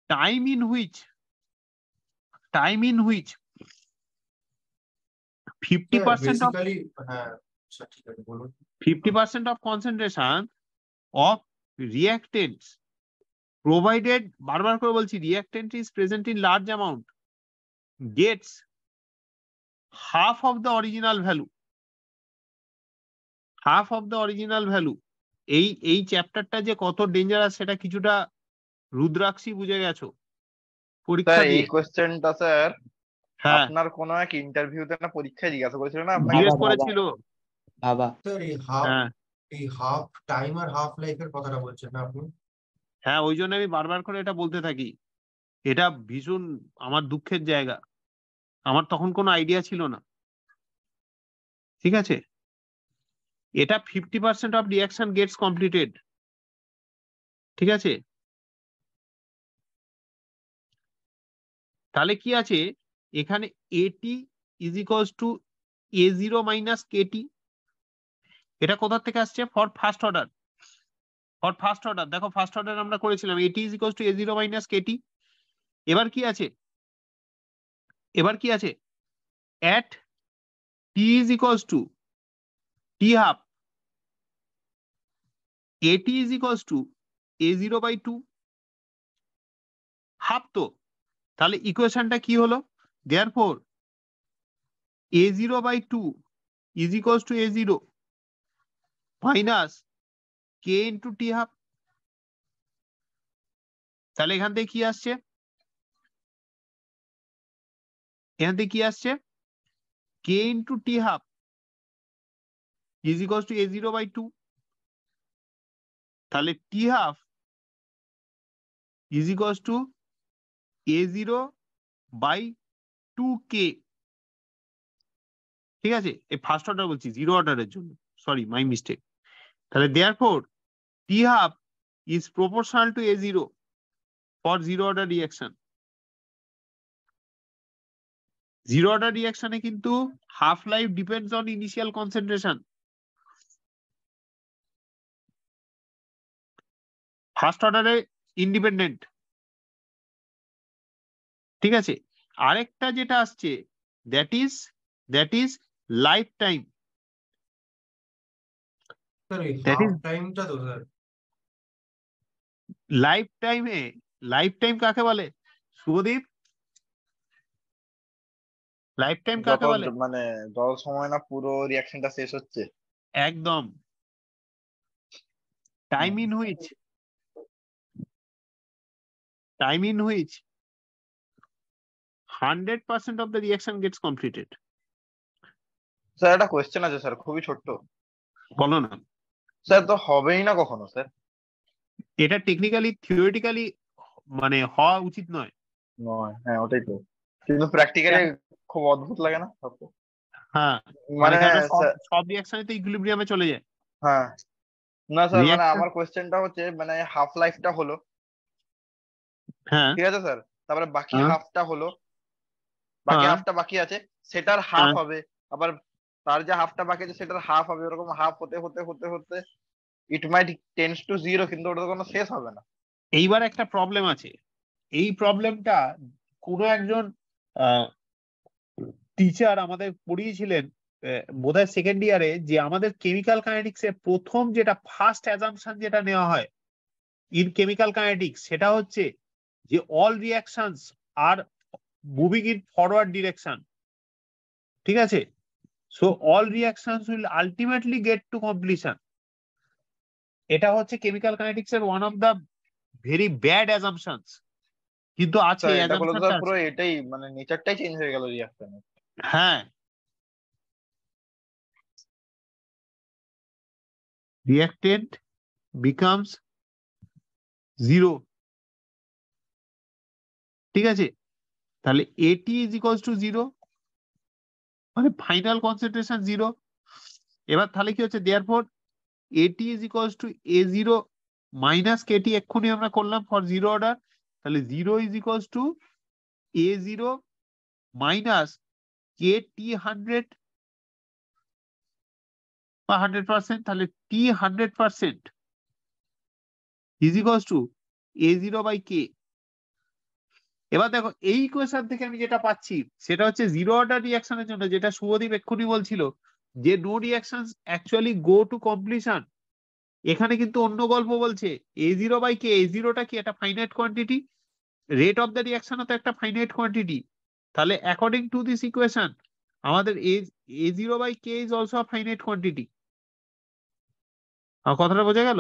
time in which 50% of basically হ্যাঁ আচ্ছা ঠিক আছে বলুন। 50% of concentration of reactants provided, বারবার করে বলছি, reactant is present in large amount, gets half of the original value. এই চ্যাপ্টারটা যে কত ডেঞ্জারাস সেটা কিছুটা রুদ্রাক্ষী বুঝে গেছো পরীক্ষা স্যার এই দিয়ে। কোয়েশ্চেনটা স্যার হ্যাঁ আপনার কোনো এক ইন্টারভিউতে না পরীক্ষায় জিজ্ঞাসা করেছিল না আপনাকে? জিজ্ঞেস বাবা, করেছিল। বাবা স্যার হ্যাঁ এই হাফ টাইম আর হাফ লাইফের কথাটা বলছেন না আপনি? হ্যাঁ ওই জন্য আমি বারবার করে এটা বলতে থাকি। এটা ভীষণ আমার দুঃখের জায়গা, আমার তখন কোনো আইডিয়া ছিল না। ঠিক আছে, এটা 50% অফ রিয়াকশন গেটস কমপ্লিটেড। ঠিক আছে, তাহলে কি আছে এখানে, At is equals to A0 minus KT. এটা কোথা থেকে আসছে? For first order. দেখো ফার্স্ট অর্ডার আমরা করেছিলাম, At is equals to A0 minus KT. এবার কি আছে at t is equals to t half, at is equals to A0 by 2 half. তো তাহলে ইকুয়েশনটা কি হলো? therefore A0 by 2 is equals to A0 minus k into t half। তাহলে এখান থেকে কি আসছে? k into t half is equals to A0 by 2। তাহলে t half is equals to A0 by 2k। ঠিক আছে, এই ফার্স্ট অর্ডার বলছি, জিরো অর্ডারের জন্য, সরি মাই মিস্টেক। তাহলে therefore t half is proportional to A0 for zero order reaction। Zero order রিঅ্যাকশনে কিন্তু half life depends on initial concentration. First অর্ডারে ইন্ডিপেন্ডেন্ট। ঠিক আছে, আরেকটা যেটা আসছে that is life time. Sir এই That হাফ is টাইমটা তো স্যার লাইফ টাইম কাকে বলে শুভদীপ? লাইফ টাইম কাকে যত বলে? মানে যত সময় না পুরো রিয়াকশনটা শেষ হচ্ছে। একদম, time in which 100% of the reaction gets completed। Sir একটা কোয়েশ্চেন আছে স্যার, খুবই ছোট্ট। বলো না। স্যার তো হবেই না কখনো স্যার। এটা টেকনিক্যালি থিওরিটিক্যালি মানে হওয়া উচিত নয়। নয়, হ্যাঁ ওটাই তো, কিন্তু প্র্যাকটিক্যালি খুব অদ্ভুত লাগে না সব? হ্যাঁ মানে মানে কেন স্যার- সব রিঅ্যাকশনে তো ইকুইলিব্রিয়ামে চলে যায়। হ্যাঁ না স্যার, মানে Reaction- আমার কোয়েশ্চেনটা হচ্ছে মানে হাফ লাইফটা হলো, হ্যাঁ ঠিক আছে স্যার, তারপরে বাকি হ্যাঁ। হাফটা হলো, বাকি হ্যাঁ। হাফটা বাকি আছে, সেটার হাফ হ্যাঁ। হবে, আবার তার যে হাফটা বাকি আছে সেটার হাফ হবে, ওরকম হাফ হতে হতে হতে হতে ইট মাইট টেন্ডস টু জিরো, কিন্তু ওটা তো কোনো শেষ হবে না। এইবার একটা প্রবলেম আছে, এই প্রবলেমটা কোনো একজন টিচার আমাদের পড়িয়েছিলেন বোধহয় সেকেন্ড ইয়ারে, যে আমাদের কেমিক্যাল কাইনেটিক্স এর প্রথম যেটা ফার্স্ট অ্যাজাম্পশন যেটা নেওয়া হয় ইন কেমিক্যাল কাইনেটিক্স, সেটা হচ্ছে যে all reactions are moving in forward direction. ঠিক আছে, so all reactions will ultimately get to completion. এটা হচ্ছে কেমিক্যাল কাইনেটিক্স এর one of the very bad assumptions, কিন্তু আছে, এটা করলে তো অ্যাজাম্পশনটা পুরো আছে। এটাই মানে নেচারটাই চেঞ্জ হয়ে গেল রিয়াকশনের। হ্যাঁ, reactant becomes zero। ঠিক আছে, তাহলে AT is equals to 0, মানে ফাইনাল কনসেন্ট্রেশন 0। এবার তাহলে কি হচ্ছে, therefore AT is equals to A0 minus KT, এক্ষুনি আমরা করলাম ফর জিরো অর্ডার, তাহলে 0 is equals to A0 minus KT 100 বা 100%, তাহলে T 100% is equals to A0 by K। এবার দেখো এই ইকুয়েশন থেকে আমি যেটা পাচ্ছি সেটা হচ্ছে জিরো অর্ডার রিঅ্যাকশনের জন্য, যেটা শুভদীপ এক্ষুনি বলছিল যে no reaction actually go to completion. এখানে কিন্তু অন্য গল্প বলছে। A0 বাই কে, A0টা কি একটা finite quantity, rate of the reaction তো একটা ফাইনাইট কোয়ান্টিটি। তাহলে অ্যাকর্ডিং টু দিস ইকুয়েশন আমাদের A0 by K is also a finite quantity. আমার কথাটা বোঝা গেল?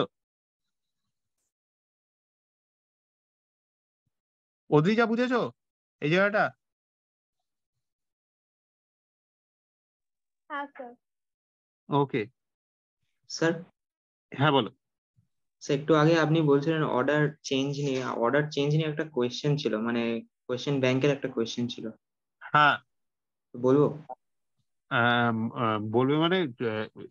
অদ্রিজা, বুঝেছো এই জায়গাটা? হ্যাঁ স্যার। ওকে, স্যার হ্যাঁ বলো। একটু আগে আপনি বলছিলেন অর্ডার চেঞ্জ নিয়ে একটা কোয়েশ্চেন ছিল, মানে কোয়েশ্চেন ব্যাংকের একটা কোয়েশ্চেন ছিল, হ্যাঁ, বলবো? বলবে মানে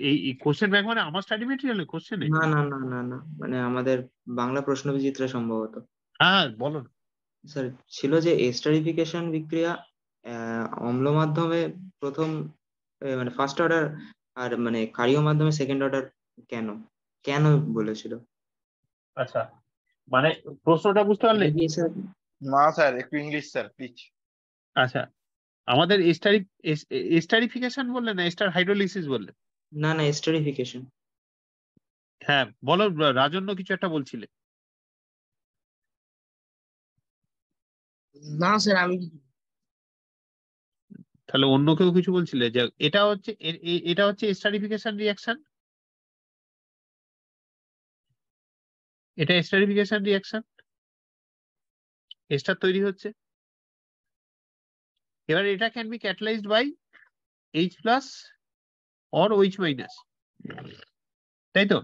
এই কোশ্চেন ব্যাংক মানে আমার স্টাডি মেটেরিয়ালে কোশ্চেনে? না না না না না, মানে আমাদের বাংলা প্রশ্ন বিচিত্রা সম্ভবত। হ্যাঁ বলো না। স্যার ছিল যে এস্টারিফিকেশন বিক্রিয়া অম্ল মাধ্যমে প্রথম মানে ফার্স্ট অর্ডার, আর মানে ক্ষারীয় মাধ্যমে সেকেন্ড অর্ডার কেন কেন বলেছিল? আচ্ছা, মানে প্রশ্নটা বুঝতে পারলে? এটা কি স্যার? না স্যার, একটু ইংলিশ স্যার প্লিজ। আচ্ছা, আমাদের এস্টারিফিকেশন বললে না এস্টার হাইড্রোলিসিস বললে? না না, এস্টারিফিকেশন। হ্যাঁ বলো, রাজন্য কিছু একটা বলছিলে। না স্যার, আমি তাহলে অন্য কেউ কিছু বলছিলে যে এটা হচ্ছে এস্টারিফিকেশন রিঅ্যাকশন, এটা এস্টারিফিকেশন রিঅ্যাকশন, এস্টার তৈরি হচ্ছে। এবার এটা can be catalysed by H plus or OH minus, তাই তো?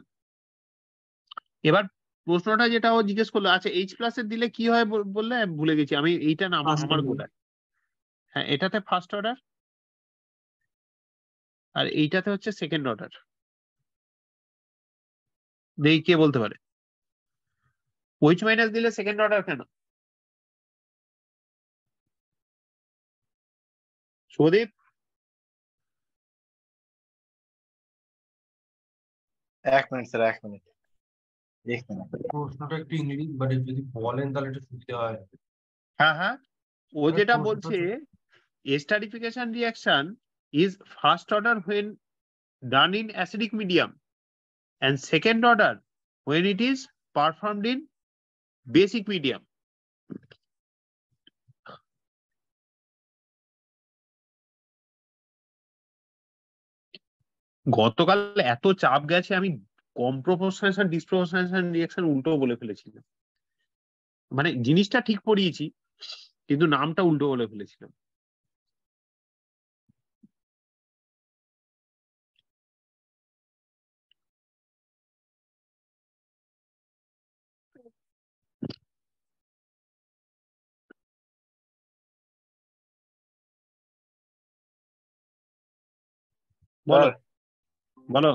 এবার প্রশ্নটা যেটা ও জিজ্ঞেস করলো, আচ্ছা H প্লাস এর দিলে কি হয় বললে, আমি ভুলে গেছি আমি, এইটা না আমার গোটা। হ্যাঁ, এটাতে ফার্স্ট অর্ডার আর এইটাতে হচ্ছে সেকেন্ড অর্ডার। নেই, কে বলতে পারে? OH মাইনাস দিলে সেকেন্ড অর্ডার কেন? শুভদীপ? এক মিনিট স্যার, এক মিনিট। প্রশ্নটা একটু ইংলিশ, বাট যদি বলেন তাহলে একটু সুবিধা হয়। হ্যাঁ হ্যাঁ, ও মানে যেটা প্রশ্নটা বলছে হচ্ছে- esterification reaction is first order when done in acidic medium and second order when it is performed in basic medium. গতকাল এত চাপ গেছে, আমি কম্প্রপোর্শনাল ডিসপ্রপোর্শনাল রিঅ্যাকশন উল্টো বলে ফেলেছিলাম। মানে জিনিসটা ঠিক পড়িয়েছি কিন্তু নামটা উল্টো বলে ফেলেছিলাম। বলো বলো।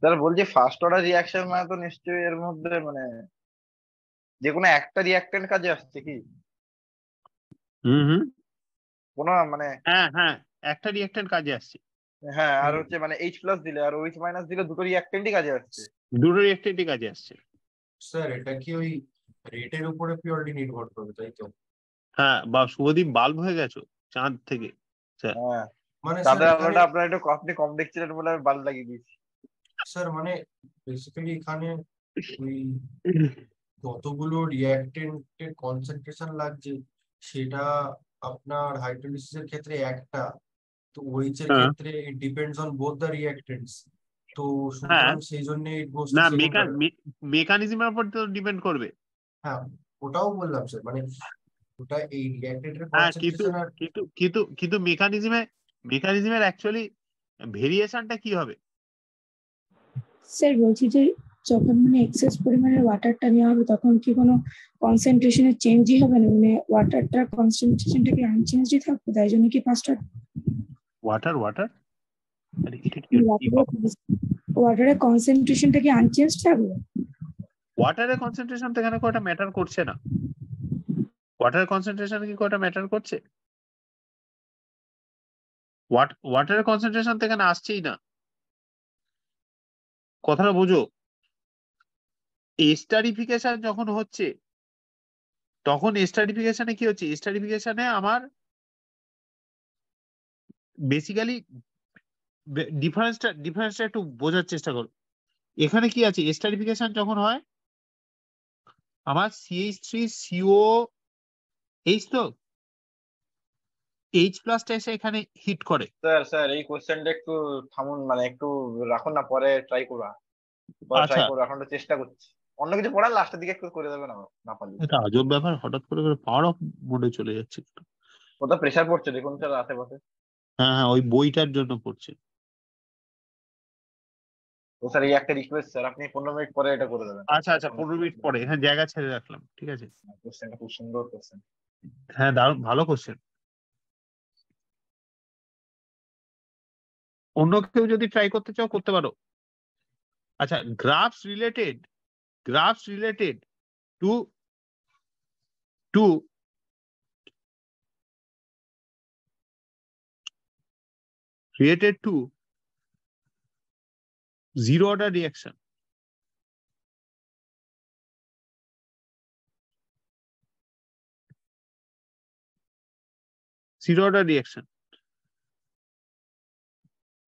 স্যার বলছি ফার্স্ট অর্ডার রিয়াকশন মানে তো নিশ্চয়ই এর মধ্যে মানে যে কোনো একটা রিয়াক্টেন্ট কাজে আসছে কি? হুম, কোনো মানে হ্যাঁ হ্যাঁ, একটা রিঅ্যাকট্যান্ট কাজে আসছে। হ্যাঁ, আর হচ্ছে মানে H প্লাস দিলে আর OH মাইনাস দিলে দুটো রিয়াক্টেন্টই কাজে আসছে। দুটো রিঅ্যাকট্যান্টই কাজে আসছে। স্যার এটা কি ওই রেটের উপরে পিওরলি নির্ভর করবে, তাই তো? হ্যাঁ, বা শুভদীপ বাল্ব হয়ে গেছো চাঁদ থেকে। হ্যাঁ, মানে স্যার তাদের এখানে আলোটা আপনার একটু আপনি কম দেখছিলেন বলে আমি বাল্ব লাগিয়ে দিয়েছি। স্যার মানে বেসিক্যালি এখানে ওই যতগুলো রিঅ্যাক্টেন্টের কনসেন্ট্রেশন লাগছে সেটা আপনার হাইড্রোলিসিসের ক্ষেত্রে একটা, তো OH এর হ্যাঁ ক্ষেত্রে it depends on both the reactants, তো হ্যাঁ সুতরাং সেই জন্য ইট গোস টু না সেকেন্ড অর্ডার। মেকানিজমের উপর তো ডিপেন্ড করবে। হ্যাঁ, ওটাও বললাম স্যার, মানে ওটা এই রিঅ্যাক্টেন্টের হ্যাঁ কিন্তু কনসেন্ট্রেশন আর কিন্তু কিন্তু কিন্তু মেকানিজমের অ্যাকচুয়ালি ভেরিয়েশনটা কি হবে? স্যার বলছি যে যখন মানে এক্সেস পরিমাণের ওয়াটারটা নেওয়া হবে তখন কি কোনো কনসেন্ট্রেশনের চেঞ্জই হবে না, মানে ওয়াটারটার কনসেন্ট্রেশনটা কি আনচেঞ্জই থাকবে, তাই জন্য কি ফার্স্ট ওয়াটার আরে এটা কি ওয়াটারের কনসেন্ট্রেশনটা কি আনচেঞ্জ থাকবে? ওয়াটারের কনসেন্ট্রেশন তো এখানে কয়টা ম্যাটার করছে না। ওয়াটারের কনসেন্ট্রেশন কি কয়টা ম্যাটার করছে? ওয়াটারের কনসেন্ট্রেশন তো এখানে আসছেই না। কথাটা বুঝো, এস্টারিফিকেশন যখন হচ্ছে তখন এস্টারিফিকেশনে কি হচ্ছে? এস্টারিফিকেশনে আমার বেসিক্যালি ডিফারেন্সটা একটু বোঝার চেষ্টা করো। এখানে কি আছে? এস্টারিফিকেশন যখন হয় আমার CH3COH, তো H+টা এসে এখানে হিট করে। স্যার এই কোশ্চেনটা একটু থামুন, মানে একটু রাখুন না, পরে ট্রাই করবো, পরে ট্রাই আচ্ছা, করবো, এখন তো চেষ্টা করছি। অন্য কিছু পড়ার লাস্টের দিকে একটু করে দেবেন আমার, না পারলে। এটা আজব ব্যাপার, হঠাৎ করে পাওয়ার অফ মোডে চলে যাচ্ছে। কোথাও প্রেশার পড়ছে দেখুন স্যার আশেপাশে। হ্যাঁ, ওই বইটার জন্য পড়ছে। তো স্যার এই একটা রিকোয়েস্ট স্যার, আপনি 15 মিনিট পরে এটা করে দেবেন। আচ্ছা 15 মিনিট পরে, হ্যাঁ জায়গা ছেড়ে রাখলাম, ঠিক আছে। কোশ্চেনটা খুব সুন্দর কোশ্চেন। হ্যাঁ দারুণ ভালো কোশ্চেন। অন্য কেউ যদি ট্রাই করতে চাও করতে পারো। আচ্ছা, graphs related to to zero order reaction.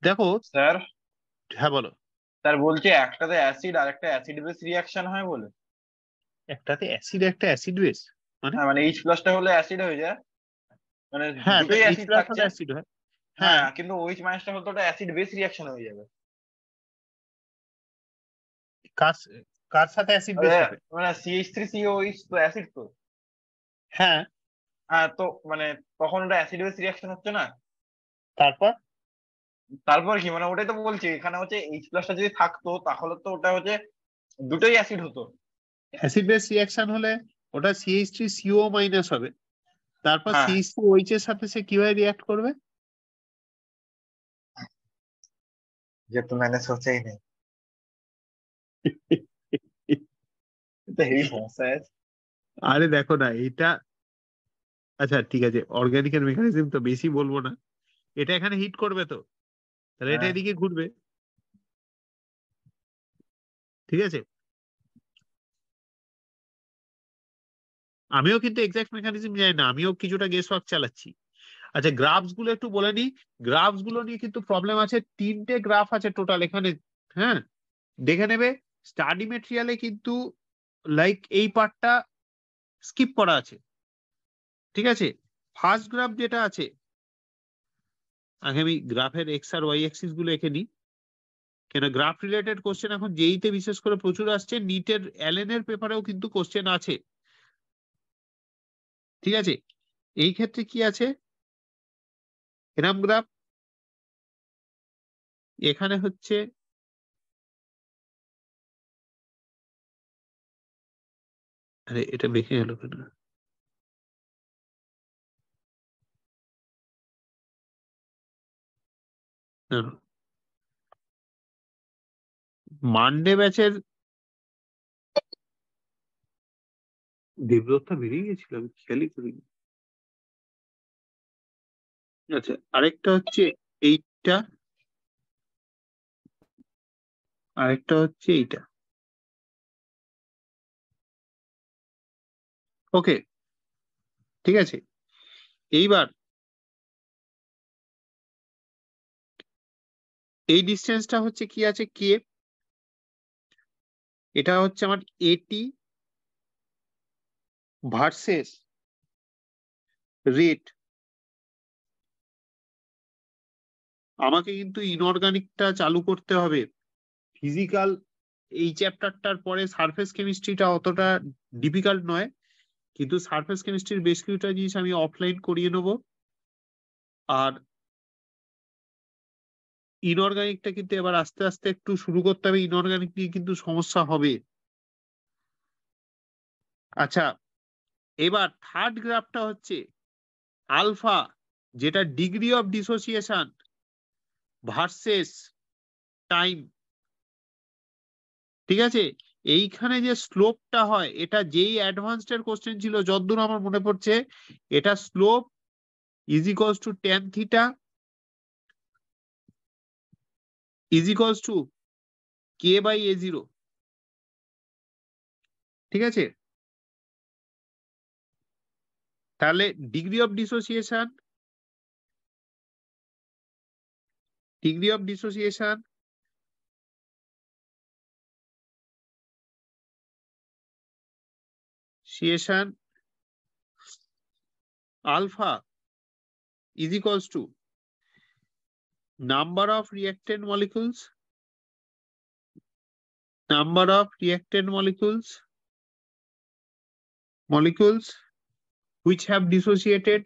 দেখো, স্যার হ্যাঁ বলো। স্যার বলছি একটাতে অ্যাসিড আর একটা অ্যাসিড বেস রিয়াকশন হয় বলে। একটাতে অ্যাসিড, একটা অ্যাসিড বেস, মানে হ্যাঁ, মানে H+টা হলে অ্যাসিড হয়ে যায়, মানে হ্যাঁ দুটোই H অ্যাসিড প্লাস থাকছে। হলে অ্যাসিড হয়। হ্যাঁ, হ্যাঁ, কিন্তু OH- হলে তো ওটা অ্যাসিড বেস রিয়াকশন হয়ে যাবে। কার কার সাথে অ্যাসিড বেস হবে? মানে CH3COH তো অ্যাসিড তো। হ্যাঁ, হ্যাঁ, তো মানে তখন ওটা অ্যাসিড বেস রিয়াকশন হচ্ছে না। তারপর তারপর কি, মানে ওটাই তো বলছি, এখানে হচ্ছে H+টা যদি থাকতো তাহলে তো ওটা হচ্ছে দুটোই অ্যাসিড হতো। অ্যাসিড বেস রিয়াকশন হলে ওটা CH3CO- হবে। তারপর হ্যাঁ, CH2OH এর সাথে সে কিভাবে রিয়াক্ট করবে? যে তো ম্যানেজ হচ্ছেই নেই, এটা হেভি সমস্যা আছে। আরে দেখো না এটা, আচ্ছা ঠিক আছে, অর্গানিকের মেকানিজম তো বেশি বলবো না। এটা এখানে হিট করবে, তো তাহলে এটা হ্যাঁ, এদিকে ঘুরবে, ঠিক আছে। আমিও কিন্তু এক্সাক্ট মেকানিজম জানি না, আমিও কিছুটা গেস ওয়ার্ক চালাচ্ছি। আচ্ছা, গ্রাফস গুলো একটু বলে নিই। গ্রাফস গুলো নিয়ে কিন্তু প্রবলেম আছে, 3টে গ্রাফ আছে টোটাল এখানে। হ্যাঁ, দেখে নেবে। স্টাডি মেটেরিয়ালে কিন্তু লাইক এই পার্টটা স্কিপ করা আছে, ঠিক আছে। ফার্স্ট গ্রাফ যেটা আছে, আগে আমি গ্রাফের এক্স আর ওয়াই অ্যাক্সিস গুলো এঁকে নিই, কেন গ্রাফ রিলেটেড কোশ্চেন এখন যেইতে বিশেষ করে প্রচুর আসছে। নিটের অ্যালেনের পেপারেও কিন্তু কোশ্চেন আছে, ঠিক আছে। এই ক্ষেত্রে কি আছে, এরম গ্রাফ এখানে হচ্ছে, আরে এটা বেঁকে গেল কেন? মানডে ব্যাচের দেবদত্তা বেরিয়ে গেছিল, আমি খেয়ালই করিনি। আচ্ছা, আরেকটা হচ্ছে এইটা, আরেকটা হচ্ছে এইটা। ওকে, ঠিক আছে। এইবার এই ডিস্টেন্সটা হচ্ছে কি আছে, কে, এটা হচ্ছে আমার এটি, ভার্সেস রেট, আমাকে কিন্তু ইনঅর্গানিকটা চালু করতে হবে। ফিজিক্যাল এই চ্যাপ্টারটার পরে সারফেস কেমিস্ট্রিটা অতটা ডিফিকাল্ট নয়, কিন্তু সারফেস কেমিস্ট্রির বেশ কিছুটা জিনিস আমি অফলাইন করিয়ে নেব। আর ইনঅর্গানিকটা কিন্তু এবার আস্তে আস্তে একটু শুরু করতে হবে, ইনঅর্গানিক নিয়ে কিন্তু সমস্যা হবে। আচ্ছা, এবার থার্ড গ্রাফটা হচ্ছে আলফা, যেটা degree of dissociation versus time. ঠিক আছে, এইখানে যে স্লোপটা হয়, এটা যেই অ্যাডভান্সড এর কোশ্চেন ছিল যতদূর আমার মনে পড়ছে, এটা slope is equals two tan theta is equals two k/a0। ঠিক আছে, তাহলে degree of dissociation alpha is equals to number of reactant molecules which have dissociated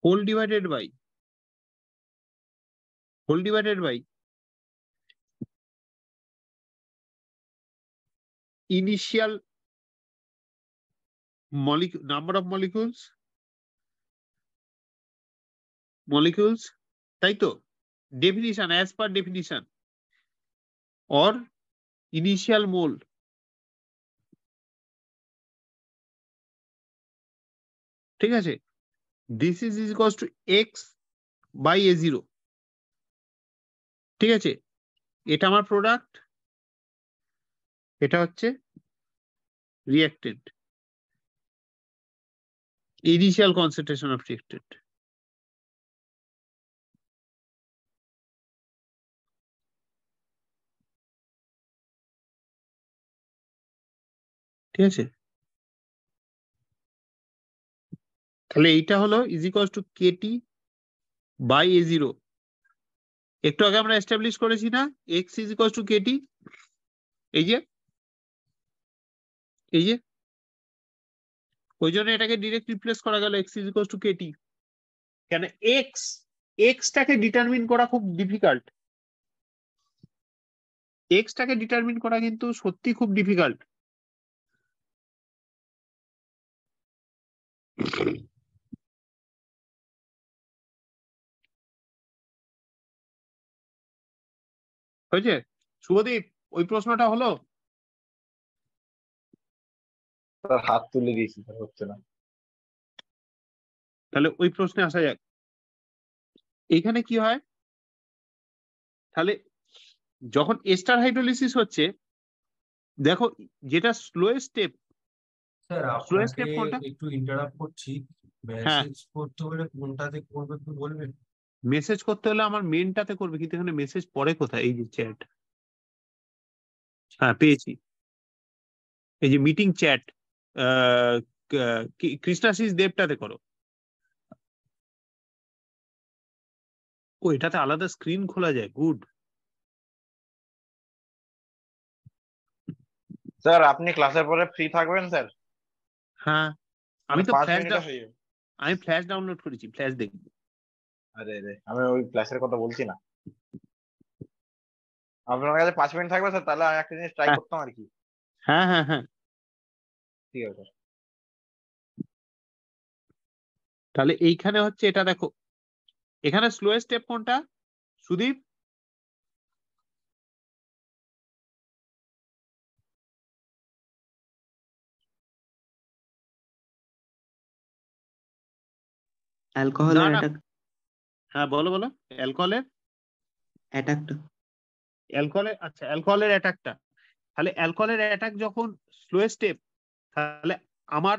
whole divided by initial number of molecules, তাই তো, definition as per definition or initial mole। ঠিক আছে, this is equals to x/a0। ঠিক আছে, এটা আমার প্রোডাক্ট, এটা হচ্ছে রিঅ্যাক্টেন্ট, ইনিশিয়াল কনসেন্ট্রেশন অফ রিঅ্যাক্টেন্ট। ঠিক আছে, তাহলে এইটা হলো ইজ ইকুয়ালস টু KT/a0। একটু আগে আমরা এস্টাবলিশ করেছি না, x is equals two KT। এই যে ওই জন্য এটাকে ডিরেক্ট রিপ্লেস করা গেল, x is equals two KT। কেন x টাকে ডিটারমিন করা খুব ডিফিকাল্ট, x টাকে ডিটারমিন করা কিন্তু সত্যি খুব ডিফিকাল্ট। হয়েছে শুভদীপ, ওই প্রশ্নটা হলো? স্যার হাত তুলে দিয়েছি, স্যার হচ্ছে না। তাহলে ওই প্রশ্নে আসা যাক। এইখানে কি হয়, তাহলে যখন এস্টার হাইড্রোলিসিস হচ্ছে, দেখো যেটা স্লোয়েস্ট স্টেপ, স্যার স্লোয়েস্ট আপনাকে স্টেপ কোনটা? একটু ইন্টারাপ্ট করছি, হ্যাঁ, মেসেজ করতে হলে কোনটাতে করবে একটু বলবেন? মেসেজ করতে হলে আমার মেনটাতে করবে, কিন্তু এখানে মেসেজ পরে কোথায়? এই যে চ্যাট, হ্যাঁ পেয়েছি, এই যে মিটিং চ্যাট, কৃষ্ণাশিস দেবটাতে করো। ও এটাতে আলাদা স্ক্রিন খোলা যায়, গুড। স্যার আপনি ক্লাসের পরে ফ্রি থাকবেন স্যার? হ্যাঁ, আমি তো 5 মিনিটে হয়ে যাবে। আমি ফ্ল্যাশ ডাউনলোড করেছি, ফ্ল্যাশ দেখবো। আরে আমি ওই ক্লাসের কথা বলছি না। আপনার কাছে 5 মিনিট থাকবে স্যার, তাহলে আমি একটা জিনিস ট্রাই হ্যাঁ। করতাম আর কি। হ্যাঁ, ঠিক আছে স্যার। তাহলে এইখানে হচ্ছে এটা দেখো, এখানে স্লোয়েস্ট স্টেপ কোনটা সুদীপ? অ্যালকোহলের না, অ্যাটাক। হ্যাঁ বলো অ্যালকোহলের অ্যাটাকটা। আচ্ছা অ্যালকোহলের অ্যাটাকটা। তাহলে অ্যালকোহলের অ্যাটাক যখন স্লোয়েস্ট স্টেপ, তাহলে আমার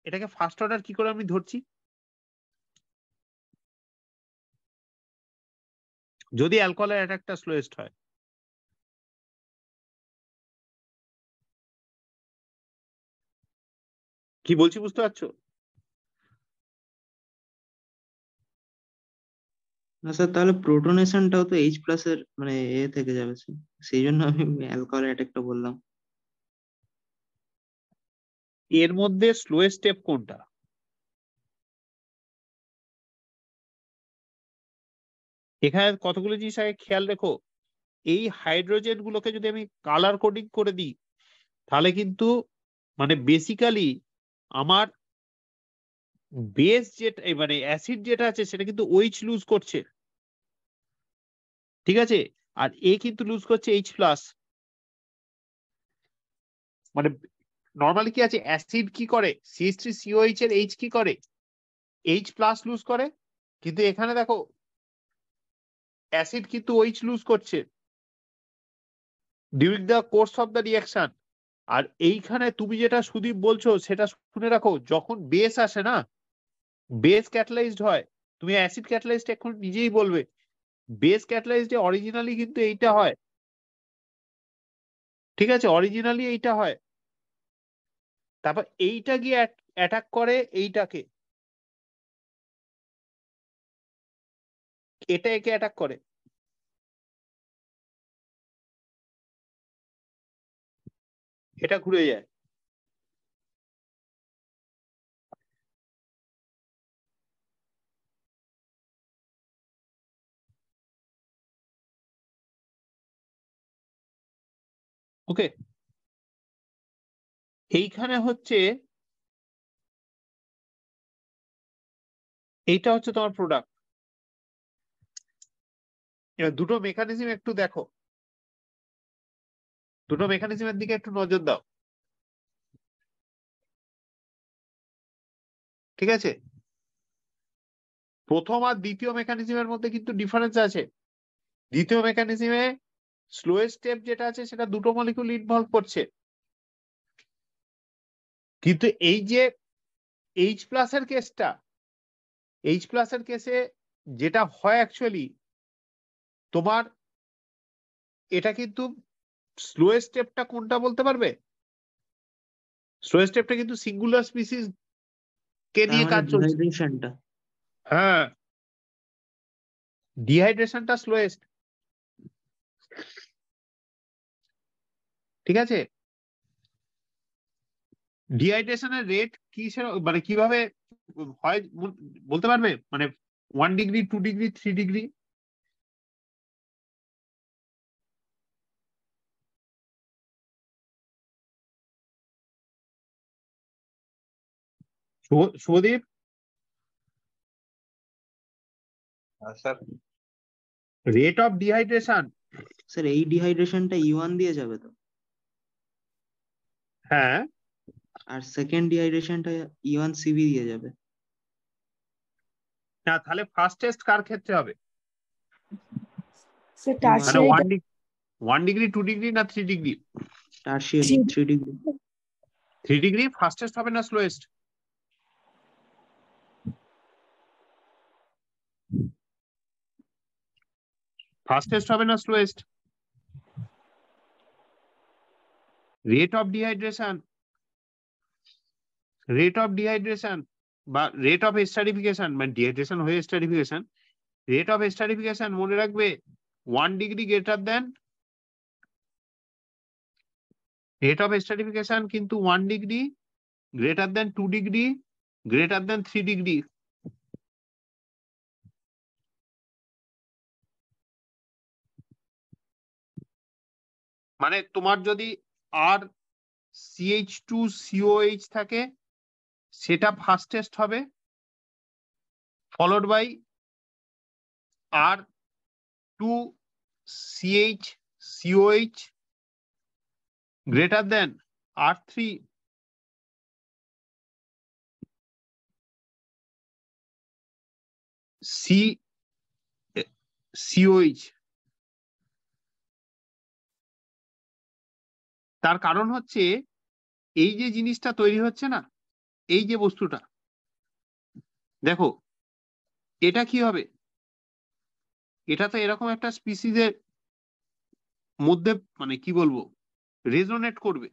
এটাকে ফার্স্ট অর্ডার কি করে আমি ধরছি? যদি অ্যালকোহলের অ্যাটাকটা স্লোয়েস্ট হয়। কি বলছি বুঝতে পারছো? না স্যার, তাহলে প্রোটনেশনটাও তো এইচ প্লাস এর মানে এ থেকে যাবে স্যার, সেই জন্য আমি অ্যালকোহল অ্যাটাকটা বললাম। এর মধ্যে স্লোয়েস্ট স্টেপ কোনটা? এখানে কতগুলো জিনিস আগে খেয়াল রেখো। এই হাইড্রোজেন গুলোকে যদি আমি কালার কোডিং করে দিই তাহলে কিন্তু মানে বেসিক্যালি আমার বেস যেটা মানে অ্যাসিড যেটা আছে সেটা কিন্তু OH লুজ করছে, ঠিক আছে, আর এ কিন্তু লুজ করছে H প্লাস। মানে নর্মালি কি আছে, অ্যাসিড কি করে, CH3COH এর H কি করে, H প্লাস লুজ করে, কিন্তু এখানে দেখো অ্যাসিড কিন্তু OH লুজ করছে during the course of the reaction. আর এইখানে তুমি যেটা সুদীপ বলছো সেটা শুনে রাখো, যখন বেস আসে না, বেস ক্যাটালাইজড হয়, তুমি অ্যাসিড ক্যাটালাইজড এখন নিজেই বলবে, বেস ক্যাটালাইজড অরিজিনালি কিন্তু এইটা হয়, ঠিক আছে, অরিজিনালি এইটা হয়, তারপর এইটা গিয়ে অ্যাটাক করে এইটাকে, এটা একে অ্যাটাক করে। এটা ঘুরে যায়। ওকে, এইখানে হচ্ছে এইটা হচ্ছে তোমার প্রোডাক্ট। এবার দুটো মেকানিজম একটু দেখো, দুটো মেকানিজমের দিকে একটু নজর দাও, ঠিক আছে। প্রথম আর দ্বিতীয় মেকানিজমের মধ্যে কিন্তু ডিফারেন্স আছে। দ্বিতীয় মেকানিজমে স্লোয়েস্ট স্টেপ যেটা আছে সেটা দুটো মলিকিউল ইনভলভ করছে, কিন্তু এই যে H প্লাস এর কেসটা, H প্লাস এর কেসে যেটা হয় অ্যাকচুয়ালি তোমার, এটা কিন্তু স্লোয়েস্ট স্টেপটা কোনটা বলতে পারবে? স্লোয়েস্ট স্টেপটা কিন্তু সিঙ্গুলার স্পিসিস কে তার নিয়ে মানে কাজ চলছে। ডিহাইড্রেশনটা। হ্যাঁ, ডিহাইড্রেশনটা স্লোয়েস্ট, ঠিক আছে। ডিহাইড্রেশনের রেট কি মানে কিভাবে হয় বলতে পারবে? মানে 1 degree, 2 degree, 3 degree? Subhadeep, sir rate of dehydration. Sir এই ডিহাইড্রেশনটা E1 দিয়ে যাবে তো, হ্যাঁ, আর সেকেন্ড ডিহাইড্রেশনটা E1CB দিয়ে যাবে। না তাহলে ফার্স্ট টেস্ট কার ক্ষেত্রে হবে? স্যার মানে টার্সিয়ারি 1 ডিগ্রি, 2 ডিগ্রি না 3 degree? Tertiary 3 degree. 3 degree fastest হবে না স্লোয়েস্ট? ফার্স্ট টেস্ট হবে না slowest? Rate of dehydration, rate of dehydration বা রেট অফ এস্টারিফিকেশন, মানে ডিহাইড্রেশন হয়ে এস্টারিফিকেশন, রেট অফ এস্টারিফিকেশন মনে রাখবে 1 degree greater than, rate of esterification কিন্তু 1 degree greater than 2 degree greater than 3 degree. মানে তোমার যদি আর CH2COH থাকে সেটা ফার্স্ট টেস্ট হবে, followed by R2CH COH greater than R3COH। তার কারণ হচ্ছে এই যে জিনিসটা তৈরি হচ্ছে না, এই যে বস্তুটা দেখো, এটা কি হবে, এটা তো এরকম একটা স্পিসিসের মধ্যে মানে কি বলবো রেজোনেট করবে।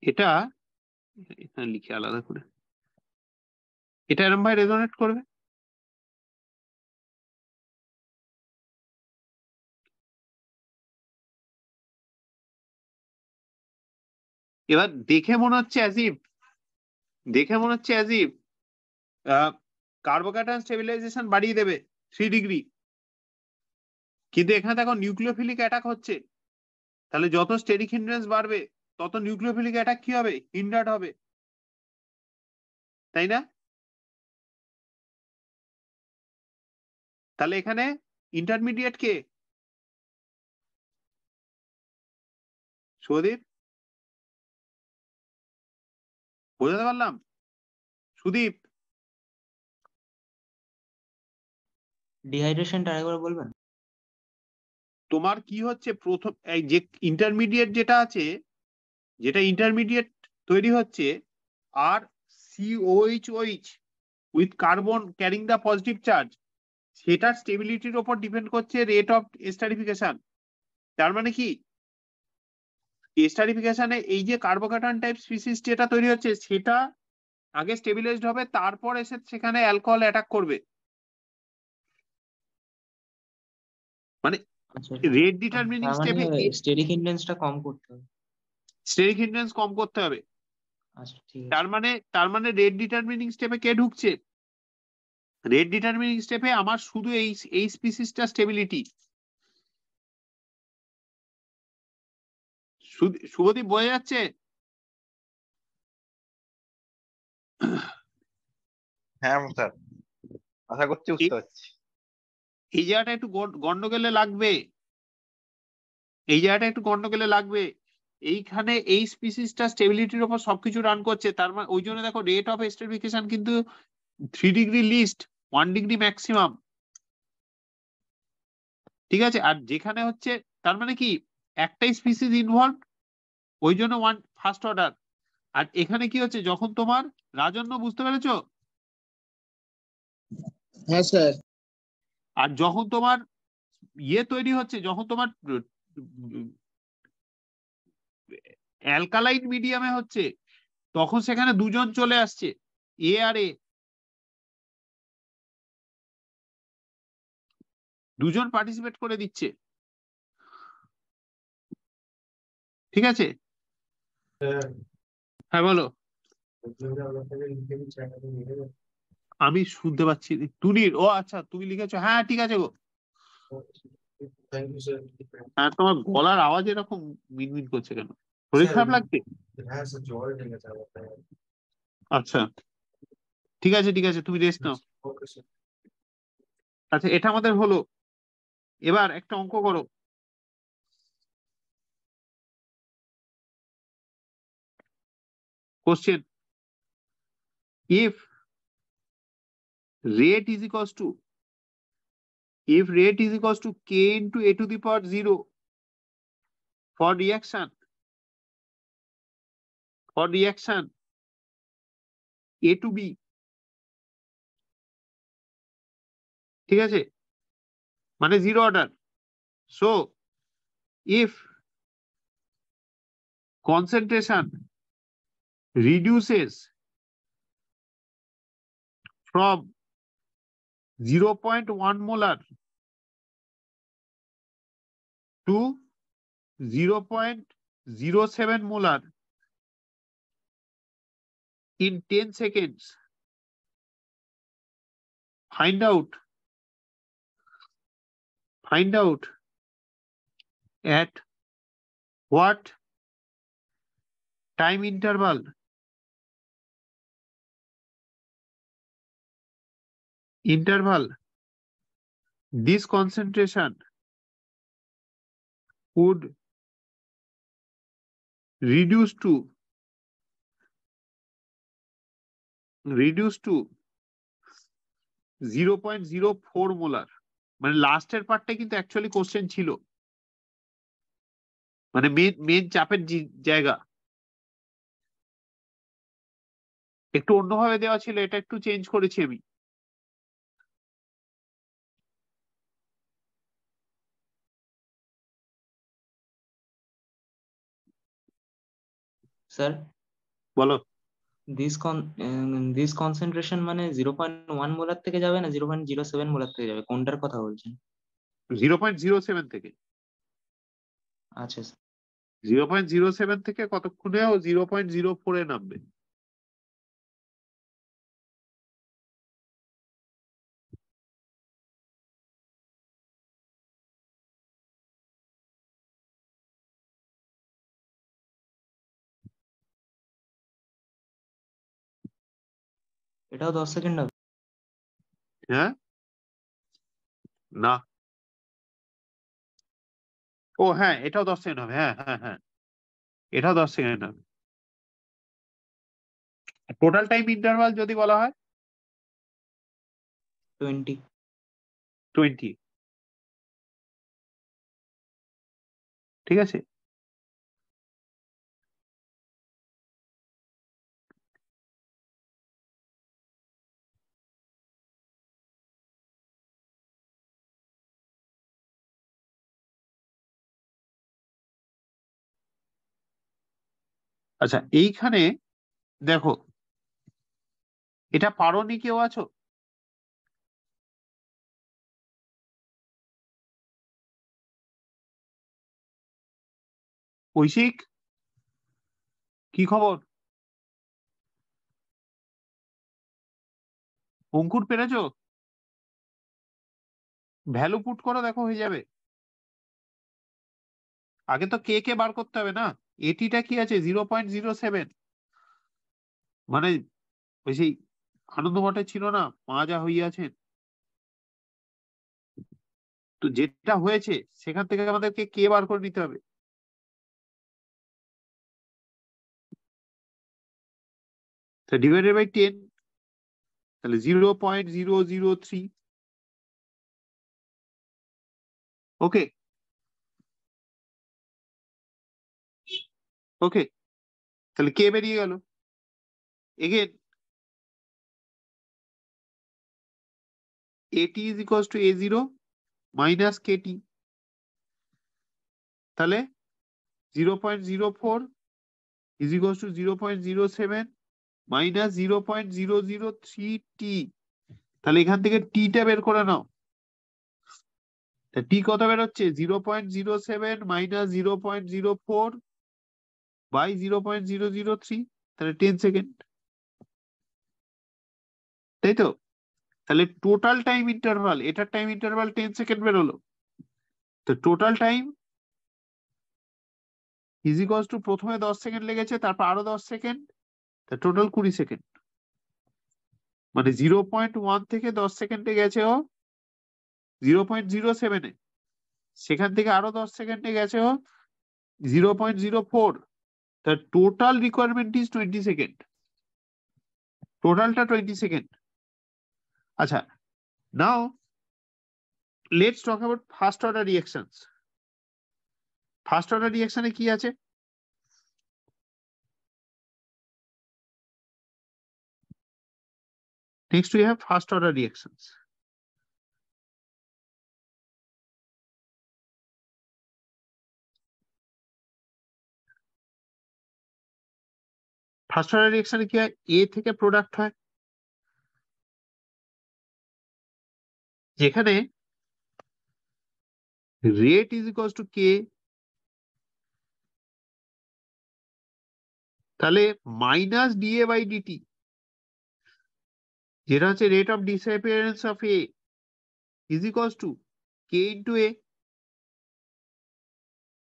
এটা এখানে লিখে আলাদা করে, এটা এরকম ভাবে রেজোনেট করবে। এবার দেখে মনে হচ্ছে অ্যাজ ইফ কার্বোক্যাটায়ন স্টেবিলাইজেশন বাড়িয়ে দেবে 3 ডিগ্রি, কিন্তু এখানে দেখো নিউক্লিওফিলিক অ্যাটাক হচ্ছে, তাহলে যত স্টেরিক হিন্ড্রেন্স বাড়বে তত নিউক্লিওফিলিক অ্যাটাক কি হবে, হিন্ডার্ড হবে, তাই না? তাহলে এখানে ইন্টারমিডিয়েট কে? সুদীপ, বোঝাতে পারলাম? সুদীপ, ডিহাইড্রেশনটা আরেকবার বলবেন? তোমার কি হচ্ছে প্রথম এই যে ইন্টারমিডিয়েট যেটা আছে, যেটা ইন্টারমিডিয়েট তৈরি হচ্ছে, আর COOH with carbon carrying the positive charge, সেটার স্টেবিলিটির উপর ডিপেন্ড করছে রেট অফ এস্টারিফিকেশন। তার মানে কি এস্টারিফিকেশনে এই যে কার্বোক্যাটায়ন টাইপ স্পিসিস যেটা তৈরি হচ্ছে সেটা আগে স্টেবিলাইজড হবে, তারপর এসে সেখানে অ্যালকোহল অ্যাটাক করবে। মানে আচ্ছা, রেট ডিটারমিনিং তার মানে স্টেপে স্টেরিক হিন্ড্রেন্সটা কম করতে হবে। স্টেরিক হিন্ড্রেন্স কম করতে হবে। আচ্ছা, ঠিক আছে। তার মানে রেট ডিটারমিনিং স্টেপে কে ঢুকছে? রেট ডিটারমিনিং স্টেপে আমার শুধু এই স্পিসিসটা স্টেবিলিটি। শুভদীপ বোঝা যাচ্ছে? হ্যাঁ স্যার, আশা করছি বুঝতে পারছি। এই জায়গাটা একটু গন্ডগোলে লাগবে, এই জায়গাটা একটু গন্ডগোলে লাগবে। এইখানে এই স্পিসিসটা স্টেবিলিটির উপর সবকিছু রান করছে, তার মানে ওই জন্য দেখো রেট অফ এস্টারিফিকেশন কিন্তু 3 ডিগ্রি লিস্ট, 1 ডিগ্রি ম্যাক্সিমাম। ঠিক আছে, আর যেখানে হচ্ছে তার মানে কি একটাই স্পিসিস ইনভলভ, ওই জন্য ফার্স্ট অর্ডার। আর এখানে কি হচ্ছে যখন তোমার রাজন্য, বুঝতে পেরেছো? হ্যাঁ স্যার। আর যখন তোমার ইয়ে তৈরি হচ্ছে, যখন তোমার অ্যালকালাইন মিডিয়ামে হচ্ছে, তখন সেখানে দুজন চলে আসছে, এ আর এ, দুজন পার্টিসিপেট করে দিচ্ছে। ঠিক আছে, হ্যাঁ বলো। আমি শুনতে পাচ্ছি তুনির, ও আচ্ছা তুমি লিখেছো, হ্যাঁ ঠিক আছে গো। Thank you sir. হ্যাঁ, তোমার গলার আওয়াজ এরকম মিনমিন করছে কেন? শরীর খারাপ লাগছে? হ্যাঁ স্যার, জ্বর লেগেছে আমার। আচ্ছা ঠিক আছে ঠিক আছে, তুমি রেস্ট নাও। Okay sir. আচ্ছা, এটা আমাদের হলো। এবার একটা অঙ্ক করো। Question, if rate is equals to k into a to the power 0 for reaction A to B, ঠিক আছে, মানে 0 order. So if concentration reduces from 0.1 molar to 0.07 molar in 10 seconds, find out at what time interval this concentration would reduce to 0.04 molar. মানে লাস্টের পার্টটা কিন্তু অ্যাকচুয়ালি কোশ্চেন ছিল, মানে মেন চাপের জায়গা। একটু অন্যভাবে দেওয়া ছিল, এটা একটু চেঞ্জ করেছি আমি। স্যার বলো। দিস কনসেন্ট্রেশন মানে 0.1 মোলার থেকে যাবে না 0.07 মোলার থেকে যাবে, কোনটার কথা বলছেন? 0.07 থেকে। আচ্ছা স্যার। 0.07 থেকে কতক্ষণে ও 0.04 এ নামবে। এটাও 10 সেকেন্ড হবে? হ্যাঁ, না, ও হ্যাঁ, এটাও 10 সেকেন্ড হবে। হ্যাঁ হ্যাঁ হ্যাঁ, এটাও 10 সেকেন্ড হবে। টোটাল টাইম ইন্টারভাল যদি বলা হয় 20। ঠিক আছে। আচ্ছা, এইখানে দেখো, এটা পারোনি কেউ আছো? ঐশিক, কি খবর? অঙ্কুর পেরেছো? ভ্যালু পুট করো, দেখো হয়ে যাবে। আগে তো কে কে বার করতে হবে না। এটিটা কি আছে? 0.07। মানে ওই সেই আনন্দ মঠে ছিল না, মা যা হইয়াছেন, তো যেটা হয়েছে সেখান থেকে আমাদেরকে কে বার করে নিতে হবে। ডিভাইডেড বাই 10, তাহলে 0.003। ওকে ওকে, তাহলে কে বেরিয়ে গেল। Again AT is equals to A0 minus KT, তাহলে 0.04 is equals to 0.07 minus 0.003T। তাহলে এখান থেকে টিটা বের করে নাও। টি কত বেরোচ্ছে? 0.07 মাইনাস 0.04 বাই 0.003, তাহলে 10 সেকেন্ড, তাই তো? তাহলে টোটাল টাইম ইন্টারভাল, এটার টাইম ইন্টারভাল 10 সেকেন্ড বেরোলো। তো total time is equals two, প্রথমে 10 সেকেন্ড লেগেছে, তারপর আরো 10 সেকেন্ড, টোটাল 20 সেকেন্ড। মানে 0.1 থেকে 10 সেকেন্ডে গেছে ও 0.07 এ, সেখান থেকে আরো 10 সেকেন্ডে গেছে ও 0.04। তার টোটাল রিকোয়ারমেন্ট ইজ 20 সেকেন্ড, টোটালটা 20 সেকেন্ড। আচ্ছা, now let's talk about first order reactions. First order রিঅ্যাকশনে কি আছে? Next we have first order reactions. First order রিঅ্যাকশনে কি হয়? এ থেকে প্রোডাক্ট হয়, যেখানে rate is equals to k, তাহলে মাইনাস ডিএ বাই ডিটি, যেটা হচ্ছে rate of disappearance of A, is equals to k into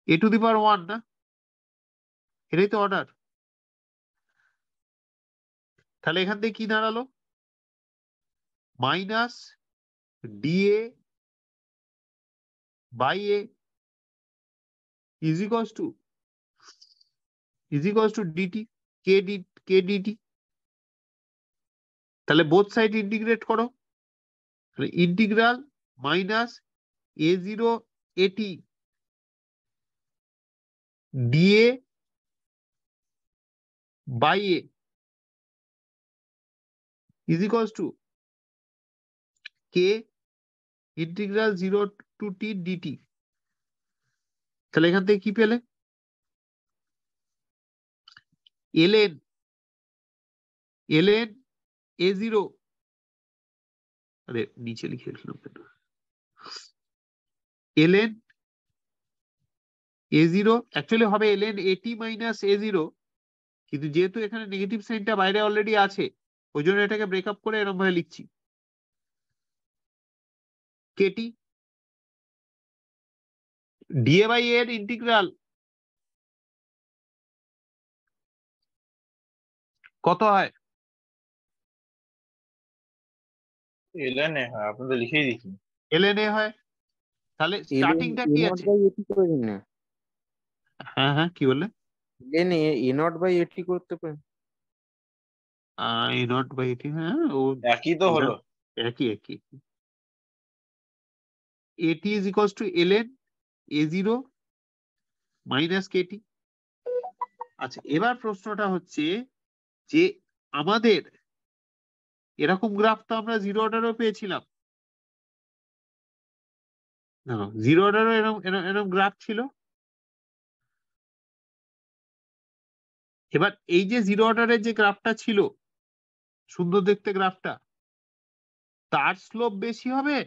A to the power 1, না? এটাই তো অর্ডার। তাহলে এখান থেকে কি দাঁড়ালো? Minus dA by A is equals to dt, K dt. তাহলে বোথ সাইড ইন্টিগ্রেট করো, integral minus A0 AT dA by A is equals to K integral 0 to t dt। তাহলে এখান থেকে কি পেলে? ln a0, আরে নিচে লিখে রাখলাম কেন, ln a0 অ্যাকচুয়ালি হবে ln at মাইনাস a0, কিন্তু যেহেতু এখানে নেগেটিভ সাইনটা বাইরে অলরেডি আছে ওই জন্য এটাকে ব্রেকআপ করে এরকম ভাবে লিখছি kt dA বাই এর ইন্টিগ্রাল কত হয়? ln এ হয়, আপনি তো লিখেই দিয়েছেন। ln a হয়। তাহলে স্টার্টিংটা কি আছে? করে দিন না, হ্যাঁ হ্যাঁ কি বললে? ln a নট বাই এটি করতে পারেন। a নট বাই এটি, হ্যাঁ ও একই তো হলো। একই একই। at is equals to ln a0 minus kt। আচ্ছা এবার প্রশ্নটা হচ্ছে যে আমাদের এরকম গ্রাফ তো আমরা জিরো অর্ডারও পেয়েছিলাম, জিরো অর্ডারও এরকম এরকম গ্রাফ ছিল। এবার এই যে জিরো অর্ডারের যে গ্রাফটা ছিল সুন্দর দেখতে গ্রাফটা, তার স্লোপ বেশি হবে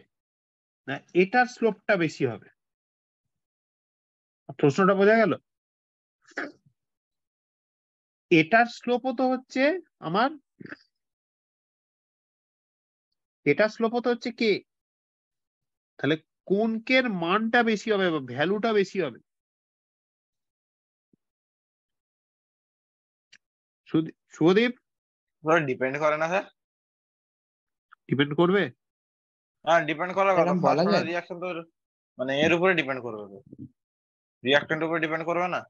না এটার স্লোপটা বেশি হবে? প্রশ্নটা বোঝা গেল? এটার স্লোপও তো হচ্ছে আমার, এটার স্লোপও তো হচ্ছে কে, তাহলে কোন কের মানটা বেশি হবে বা ভ্যালুটা বেশি হবে? শুভদীপ ডিপেন্ড করে না স্যার? ডিপেন্ড করবে? হ্যাঁ ডিপেন্ড করার কথা, এরকম বলা ফার্স্ট অর্ডার যায়? রিঅ্যাকশন তো মানে এর উপরে ডিপেন্ড করবে, তো রিঅ্যাকট্যান্টের উপরে ডিপেন্ড করবে না?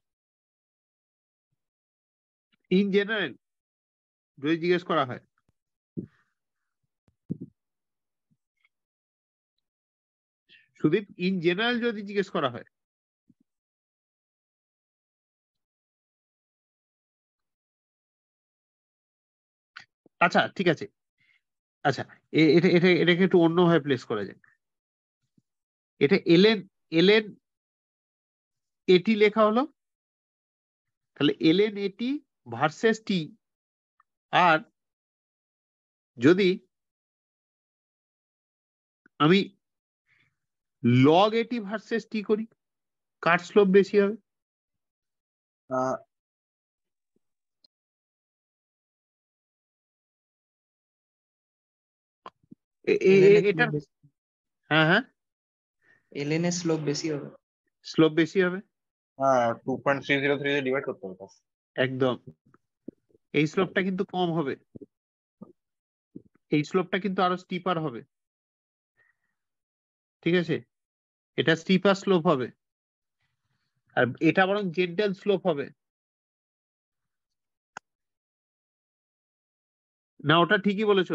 ইন জেনারেল যদি জিজ্ঞেস করা হয়, সুদীপ ইন জেনারেল যদি জিজ্ঞেস করা হয়, আচ্ছা ঠিক আছে, আচ্ছা এটা এটা এটাকে একটু অন্যভাবে প্লেস করা যায়। এটা এলএন এলএন এটি লেখা হলো, তাহলে এলএন এটি ভার্সেস টি। আর যদি আমি লগ এটি ভার্সেস টি করি, কার স্লোপ বেশি হবে? এটা হ্যাঁ হ্যাঁ ln এর স্লোপ বেশি হবে। স্লোপ বেশি হবে, হ্যাঁ 2.303 দিয়ে ডিভাইড করতে হবে। একদম। এই স্লোপটা কিন্তু কম হবে, এই স্লোপটা কিন্তু আরো স্টিপার হবে, ঠিক আছে? এটা স্টিপার স্লোপ হবে আর এটা বরং জেন্টাল স্লোপ হবে না। ওটা ঠিকই বলেছো,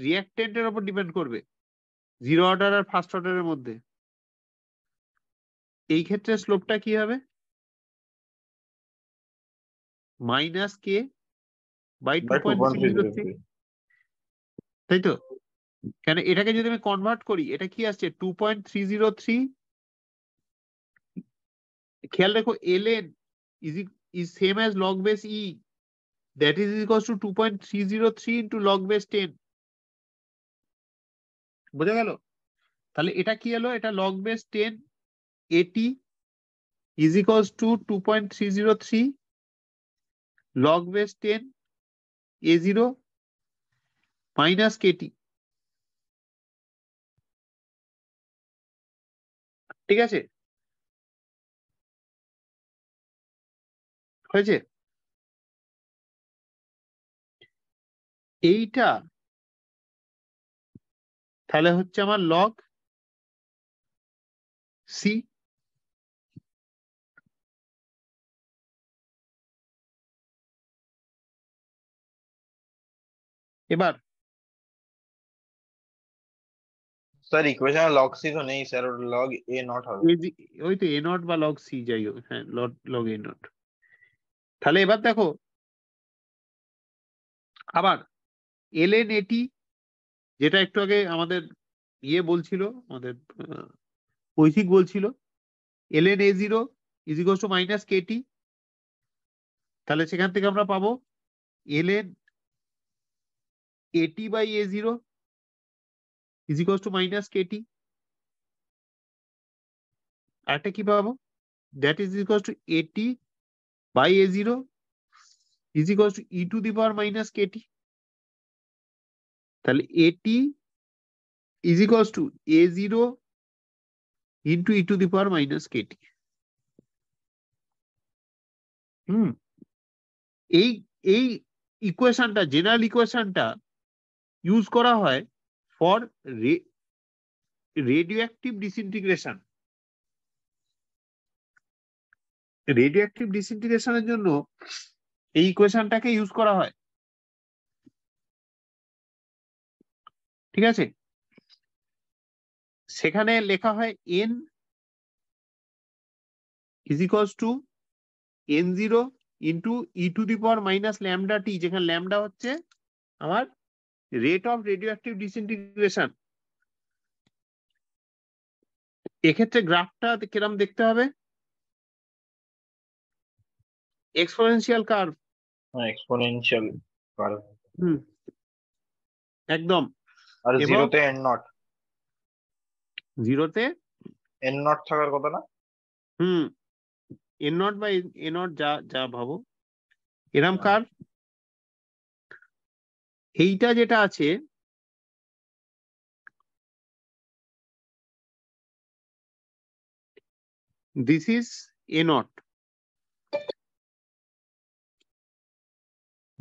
রিঅ্যাক্টেন্টের উপর ডিপেন্ড করবে, জিরো অর্ডার আর ফার্স্ট অর্ডারের মধ্যে। এই ক্ষেত্রে স্লোপটা কি হবে? মাইনাস কে বাই 2.303, তাই তো? কেন এটাকে যদি আমি কনভার্ট করি এটা কি আসছে 2.303। খেয়াল রেখো ln is same as log base e, that is equals to 2.303 into log base 10। বোঝা গেল? তাহলে এটা কি হলো, এটা log base 10 at is equals to 2.303 log base 10 a0 minus kt। ঠিক আছে, হয়েছে? এইটা তাহলে হচ্ছে আমার লগ সি। এবার স্যার ইকুয়েশনে লগ সি তো নেই স্যার, ওটা লগ এ নট হবে। ওই তো এ নট বা লগ সি যাই হোক, হ্যাঁ লগ এ নট। তাহলে এবার দেখো আবার ln at যেটা একটু আগে আমাদের বলছিল, আমাদের কৈশিক বলছিল, ln a0 is equals to minus kt, তাহলে সেখান থেকে আমরা পাবো ln at by a0 is equals to minus kt, আরেকটা কি পাবো, that is equals to at by a0 is equals to e to the power minus kt, তাহলে at is equals to a0 into e to the power minus kt. এই ইকুয়েশনটা, জেনারেল ইকুয়েশনটা ইউজ করা হয় ফর রেডিওঅ্যাক্টিভ ডিসইন্টিগ্রেশন। রেডিওঅ্যাক্টিভ ডিসইন্টিগ্রেশনের জন্য এই ইকুয়েশনটাকে ইউজ করা হয়, ঠিক আছে। সেখানে লেখা হয় n is equals to n0 into e to the power minus lambda t, যেখানে ল্যামডা হচ্ছে আমার রেট অফ রেডিওঅ্যাক্টিভ ডিসইন্টিগ্রেশন। এক্ষেত্রে গ্রাফটা কিরকম দেখতে হবে, এক্সপোনেনশিয়াল কার্ভ, এক্সপোনেনশিয়াল কার্ভ একদম। আর এবং জিরোতে n নট, জিরোতে n নট থাকার কথা না? n naught by a naught, যা ভাবো এরম কার্ভ। এইটা যেটা আছে this is a naught,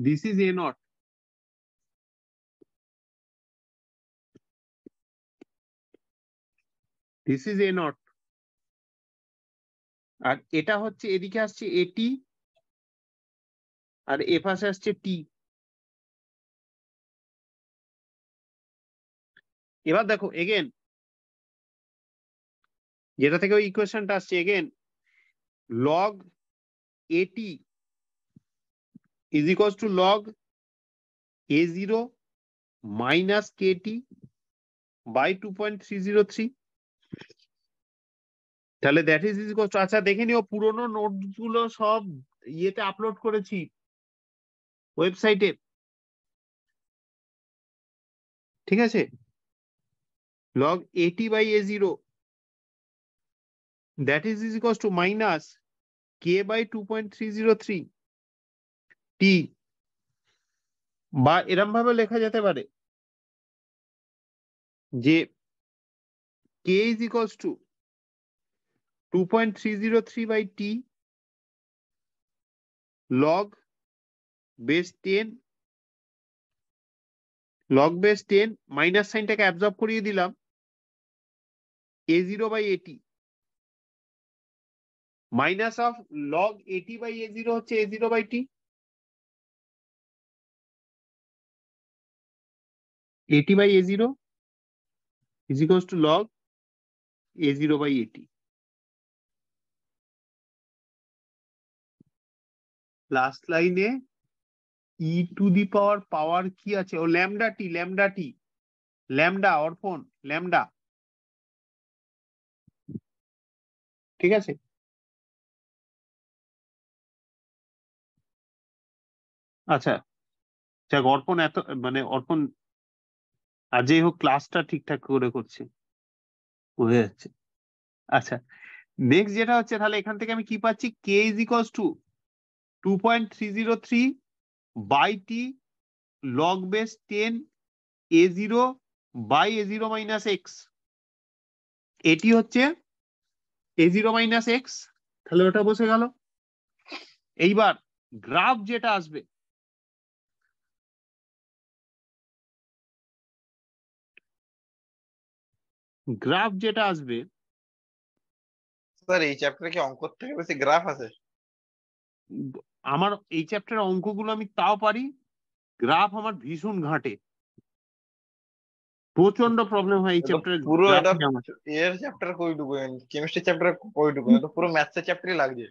this is a naught, this is a naught, আর এটা হচ্ছে এদিকে আসছে at আর এ পাশে আসছে t। এবার দেখো এগেন যেটা থেকে ওই ইকুয়েশনটা আসছে, again log at is equals to log a0 minus kt by 2.303, তাহলে দ্যাট ইজ ইকুয়াল টু, আচ্ছা দেখে নিও পুরোনো নোটস গুলো সব ইয়েতে আপলোড করেছি ওয়েবসাইটে, ঠিক আছে। log at by a0 that is equals to minus k by 2.303 t, বা এরম ভাবে লেখা যেতে পারে যে k is equals to 2.303 by t log base 10, log base 10 minus সাইনটাকে absorb করিয়ে দিলাম a0 by at, minus of log at by a0 হচ্ছে a0 by t, at by a0 is equals to log a0 by at। Last লাইনে e টু দি পাওয়ার কি আছে, ও ল্যামডা টি, ল্যামডা অর্পণ ল্যামডা, ঠিক আছে। আচ্ছা যাক, অর্পণ এত মানে অর্পণ আর যেই হোক ক্লাসটা ঠিকঠাক করে করছে, হয়ে যাচ্ছে। আচ্ছা নেক্সট যেটা হচ্ছে, তাহলে এখান থেকে আমি কি পাচ্ছি, k is equals to 2.303 by t log base 10 a0 by a0 minus x, এটি হচ্ছে a0 minus x, তাহলে ওটা বসে গেল। এইবার গ্রাফ যেটা আসবে, গ্রাফ যেটা আসবে, স্যার এই চ্যাপ্টারে কি অঙ্ক থেকে বেশি গ্রাফ আছে? আমার এই চ্যাপ্টারের অঙ্কগুলো আমি তাও পারি, গ্রাফ আমার ভীষণ ঘাটে, প্রচন্ড প্রবলেম হয় এই চ্যাপ্টারে। পুরো এটা এর চ্যাপ্টার কইটুকু, কেমিস্ট্রি চ্যাপ্টার কইটুকু, এটা পুরো ম্যাথসের চ্যাপ্টারই লাগছে।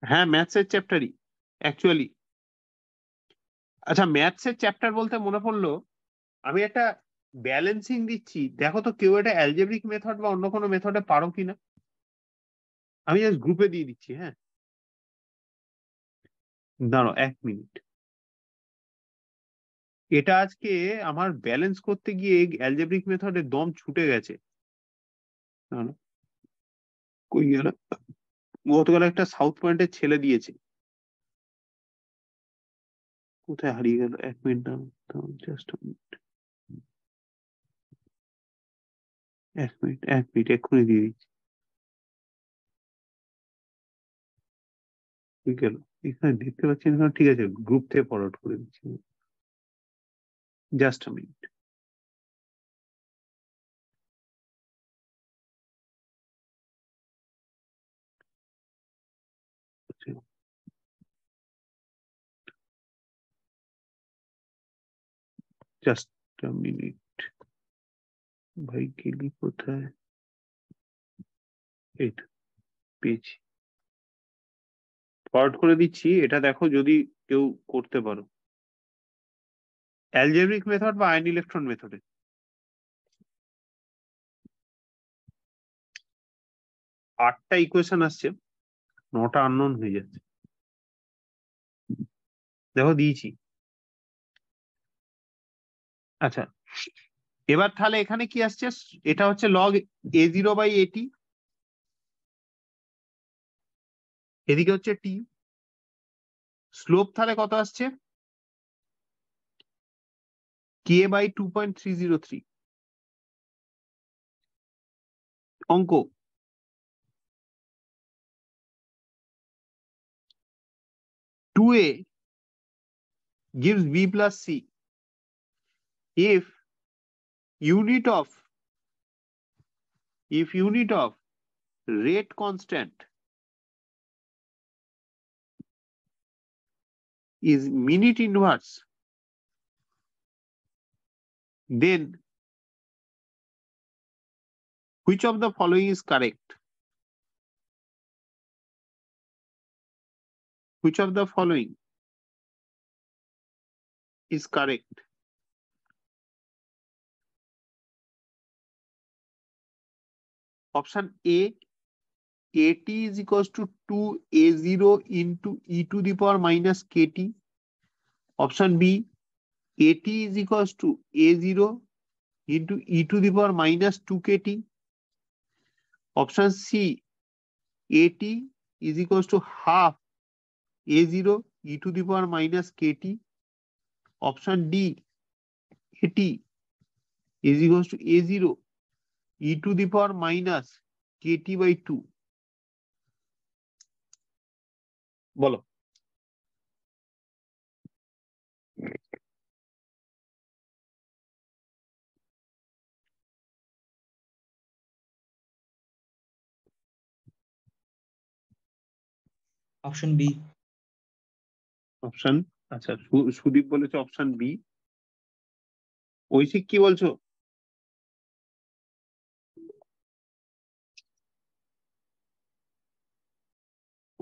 হ্যাঁ ম্যাথসের চ্যাপ্টারই অ্যাকচুয়ালি। আচ্ছা ম্যাথসের চ্যাপ্টার বলতে মনে পড়লো, আমি একটা ব্যালেন্সিং দিচ্ছি, দেখো তো কেউ এটা অ্যালজেব্রিক মেথড বা অন্য কোনো মেথডে পারো কিনা। আমি জাস্ট গ্রুপে দিয়ে দিচ্ছি। হ্যাঁ, দাঁড়ো 1 মিনিট। এটা আজকে আমার ব্যালেন্স করতে গিয়ে অ্যালজেব্রিক মেথডের দম ছুটে গেছে। দাঁড়াও, কই গেল? গতকাল একটা সাউথ পয়েন্টের ছেলে দিয়েছে, কোথায় হারিয়ে গেল? 1 মিনিট দাঁড়াও, জাস্ট 1 মিনিট, 1 মিনিট, এক্ষুনি দিয়ে দিচ্ছি। কই গেল? এখানে দেখতে পাচ্ছি না, ঠিক আছে, গ্রুপ থেকে ফরওয়ার্ড করে দিচ্ছি, জাস্ট মিনিট। জাস্ট মিনিট, ভাই গেলি কোথায়? এই তো পেয়েছি, ফরওয়ার্ড করে দিচ্ছি। এটা দেখো যদি কেউ করতে পারো, অ্যালজেব্রিক মেথড বা আয়ন ইলেকট্রন মেথডে। 8টা ইকুয়েশন আসছে, 9টা আননোন হয়ে যাচ্ছে। দেখো দিয়েছি। আচ্ছা, এবার তাহলে এখানে কি আসছে? এটা হচ্ছে লগ a0/at, এদিকে হচ্ছে টি। স্লোপ তাহলে কত আসছে? k/2.303। অঙ্ক, two A gives b plus c if unit of rate constant is minute inverse, then which of the following is correct? Which of the following is correct? Option A, at is equals to 2a0 into e to the power minus kt. Option B, at is equals to a0 into e to the power minus 2kt. Option C, at is equals to half a0 e to the power minus kt. Option D, at is equals to a0 e to the power minus kt/2. বলো। Option B. অপশন, আচ্ছা, সুদীপ বলেছে অপশন বি। ঐশিক কি বলছো?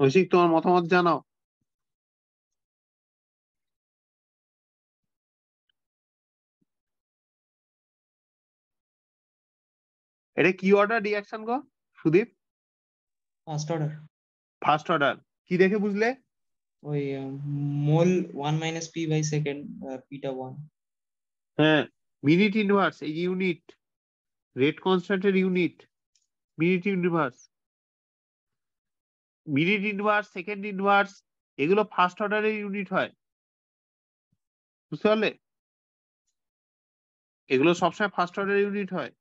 ঐশিক তোমার মতামত জানাও। এটা কি অর্ডার রিঅ্যাকশন গো Sudip? First order. First order কি দেখে বুঝলে? ওই মোল 1 - p/সেকেন্ড, পিটা 1। হ্যাঁ, মিনিট ইনভার্স, এই ইউনিট, রেট কনস্ট্যান্টের unit minute inverse. Minute inverse, second inverse, এগুলো ফার্স্ট অর্ডারের ইউনিট হয়, বুঝতে পারলে? এগুলো সবসময় ফার্স্ট অর্ডারের ইউনিট হয়।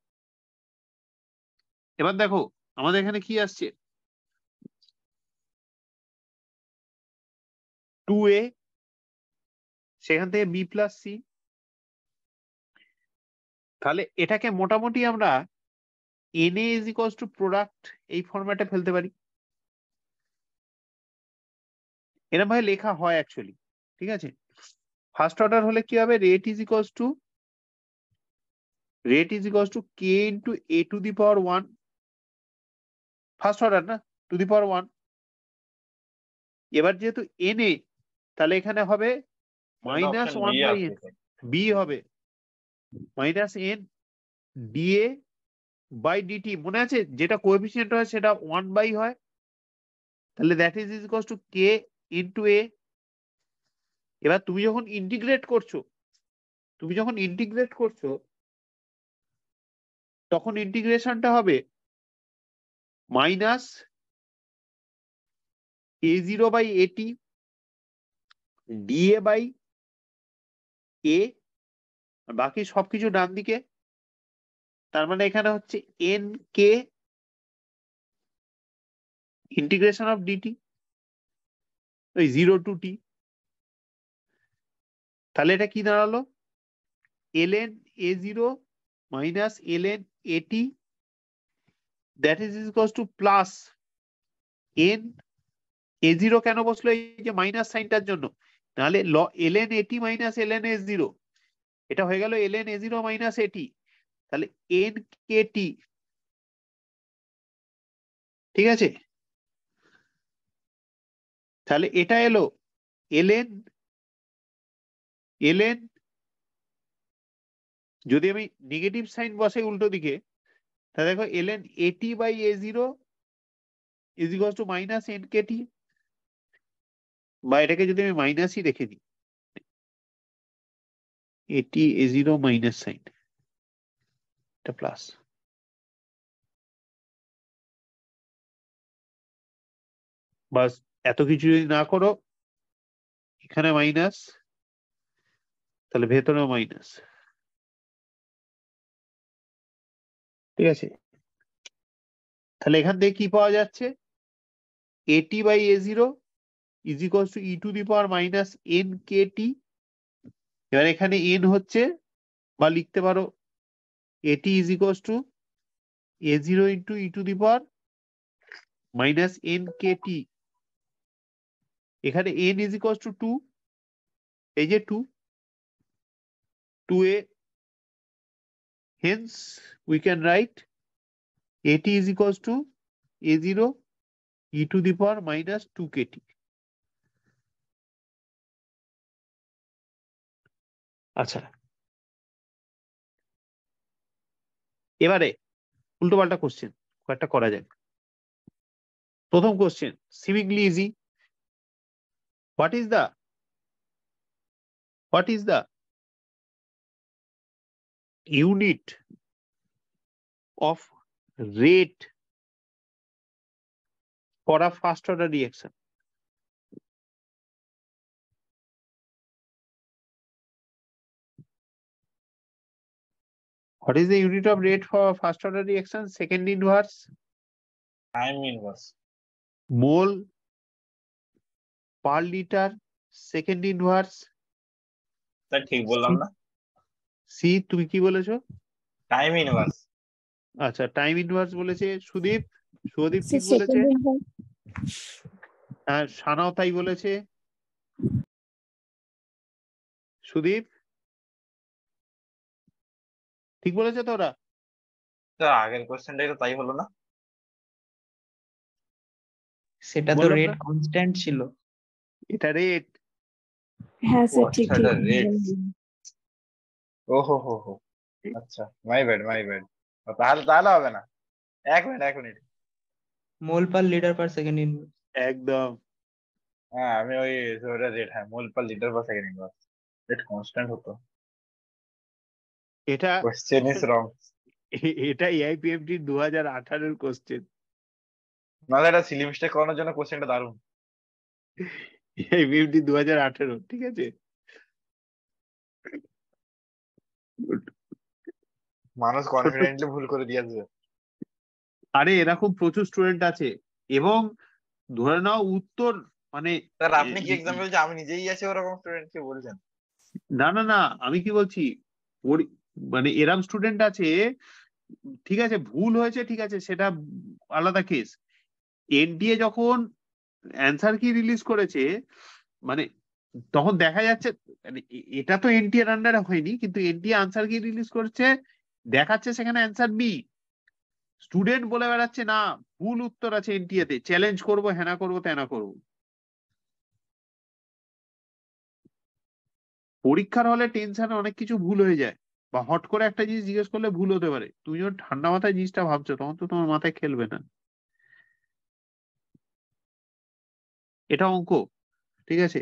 এবার দেখো আমাদের এখানে কি আসছে, 2a, সেখান থেকে b প্লাস c। তাহলে এটাকে মোটামুটি আমরা na is equals to product এই ফরম্যাটে ফেলতে পারি। এরকম ভাবে লেখা হয় অ্যাকচুয়ালি, ঠিক আছে? ফার্স্ট অর্ডার হলে কি হবে? Rate is equals to k into a to the power 1, first order না, টু দি পাওয়ার 1। এবার যেহেতু na, তাহলে এখানে হবে মাইনাস 1/n, b হবে মাইনাস এন ডিএ বাই ডিটি, মনে আছে যেটা কোএফিসিয়েন্ট হয় সেটা 1 হয়, তাহলে that is equal to k into A. এবার তুমি যখন ইন্টিগ্রেট করছো তখন ইন্টিগ্রেশনটা হবে minus a0 by A T dA by A, বাকি সবকিছু ডান দিকে। তার মানে এখানে হচ্ছে N K integration of dt ওই 0 টু টি। তাহলে এটা কি দাঁড়ালো? ln a0 minus ln at, that is equal two plus n a0 কেন বসলো? এই যে মাইনাস সাইনটার জন্য, তাহলে ln at minus ln a0, এটা হয়ে গেল ln a0 মাইনাস at, তাহলে n kt, ঠিক আছে? তাহলে এটা এলো ln যদি আমি নেগেটিভ সাইন বসাই উল্টো দিকে, তাহলে দেখো ln at by a0 is equal to minus nkt, বা এটাকে যদি আমি মাইনাসই রেখে দিই, at a0 মাইনাস সাইন, এটা প্লাস। বাস, এত কিছু যদি না করো, এখানে মাইনাস, তাহলে ভেতরেও মাইনাস, ঠিক আছে? তাহলে এখান থেকে কি পাওয়া যাচ্ছে? at by a0 is equal to e to the power minus n k t. এবার এখানে n হচ্ছে, বা লিখতে পারো at is equal to a0 into e to the power minus n k t. এখানে n ইজ ইকুয়াল টু 2, এই যে 2a, hence we can write at is equal to a0 e to the power minus 2kt। আচ্ছা, এবারে উল্টো পাল্টা কোশ্চেন কয়েকটা করা যায়। প্রথম question seemingly easy, what is the unit of rate for a first order reaction? What is the unit of rate for first order reaction? Second inverse? Time inverse. Mole per liter, second inverse? Sir ঠিক বললাম না? সি, তুমি কি বলেছো? Time inverse. আচ্ছা, টাইম ইনভার্স বলেছে শুদীপ ঠিক স্যার বলেছে, সেকেন্ড ইনভার্স। হ্যাঁ সানাও তাই বলেছে। সুদীপ ঠিক বলেছে তো ওরা? স্যার আগের কোশ্চেনটাই তো তাই হলো না? সেটা তো বললাম রেট না, কনস্ট্যান্ট ছিল। এটা রেট। হ্যাঁ ও স্যার, ঠিক আচ্ছা, ঠিক এটা রেট। ও হো, আচ্ছা, মাই ব্যাড। তাহলে হবে না। এক minute. Mole per litre per second inverse. একদম। হ্যাঁ, আমি ওই ওটা রেট, হ্যাঁ, mole per litre per second inverse. Rate constant হতো। এটা কোশ্চেন ইজ রং। এটা এআইপিএমটি 2018 কোশ্চেন। নাহলে এটা সিলি মিস্টেক করানোর জন্য কোশ্চেনটা দারুণ। এআইপিএমটি 2018, ঠিক আছে? মানুষ কনফিডেন্টলি ভুল করে দিয়েছে। আরে এরকম প্রচুর স্টুডেন্ট আছে, এবং ধরে নাও উত্তর মানে স্যার আপনি কি এক্সাম্পল যে আমি নিজেই আছি ওরকম স্টুডেন্ট কি বলছেন? না, আমি কি বলছি, মানে এরম স্টুডেন্ট আছে, ঠিক আছে ভুল হয়েছে, ঠিক আছে সেটা আলাদা কেস। এনটিএ যখন অ্যান্সার কি রিলিজ করেছে, মানে তখন দেখা যাচ্ছে, মানে এটা তো এনটিএ এর আন্ডারে হয়নি, কিন্তু এনটিএ আনসার কি রিলিজ করেছে, দেখাচ্ছে সেখানে অ্যান্সার বি। স্টুডেন্ট বলে বেড়াচ্ছে না ভুল উত্তর আছে এনটিএ তে, চ্যালেঞ্জ করবো, হ্যানা করবো, ত্যানা করবো। পরীক্ষার হলে টেনশনে অনেক কিছু ভুল হয়ে যায়। বা হট করে একটা জিনিস জিজ্ঞেস করলে ভুল হতে পারে, তুমি যখন ঠান্ডা মাথায় জিনিসটা ভাবছো তখন তো তোমার মাথায় খেলবে না। এটা অঙ্ক, ঠিক আছে।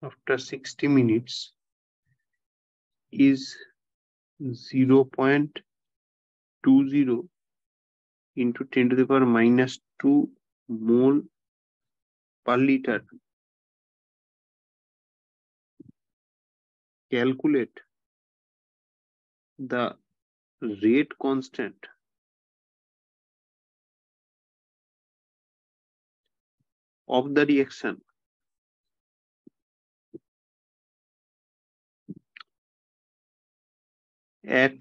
After 60 minutes is 0.20 into 10 to the power minus 2 mole per liter. Calculate the rate constant of the reaction at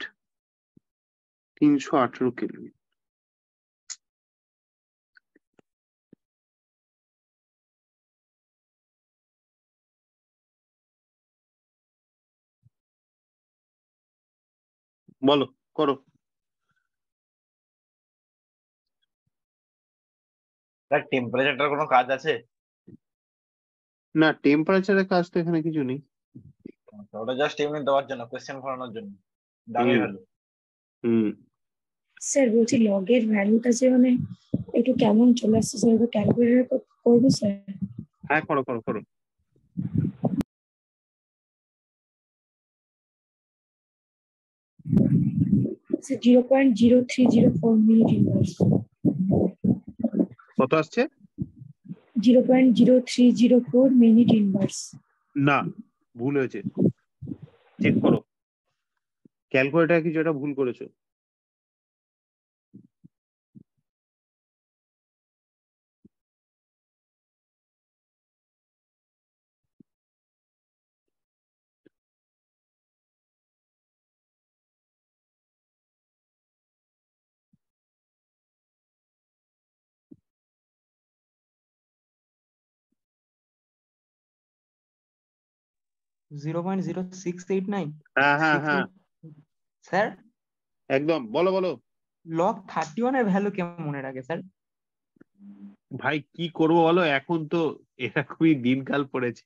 318 Kelvin. বলো, করো। তার টেম্পারেচারটার কোনো কাজ আছে? না, টেম্পারেচারের কাজ তো এখানে কিছু নেই। আচ্ছা, ওটা জাস্ট এমনি দেওয়ার জন্য, কোয়েশ্চেন করানোর জন্য, দামি ভ্যালু। স্যার বলছি লগের ভ্যালুটা যে মানে একটু কেমন চলে আসছে স্যার, একটু ক্যালকুলেটর করবো স্যার? হ্যাঁ, করো করো করো। Sir 0.0304 minute inverse. কত আসছে? 0.0304 মিনিট ইনভার্স। না, ভুল হয়েছে, চেক করো। ক্যালকুলেটর কিছু একটা ভুল করেছো। (0.0689) হ্যাঁ হ্যাঁ হ্যাঁ, স্যার একদম। বলো বলো। লগ 31 এর ভ্যালু কেমন মনে রাখে স্যার? ভাই কি করবো বলো, এখন তো এরকমই দিনকাল পড়েছে।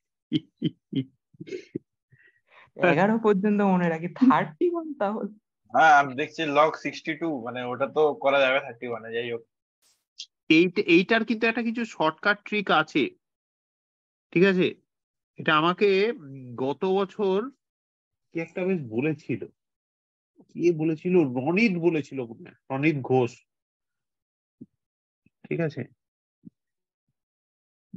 11 পর্যন্ত মনে রাখি, 31 তাহলে? হ্যাঁ, আমি দেখছি লগ 62, মানে ওটা তো করা যাবে 31-এ। যাই হোক, এইটার কিন্তু একটা কিছু শর্টকাট ট্রিক আছে, ঠিক আছে। এটা আমাকে গত বছর কি একটা বেশ বলেছিল, কে বলেছিল, রনিত বলেছিল মনে হয়, রনিত ঘোষ, ঠিক আছে।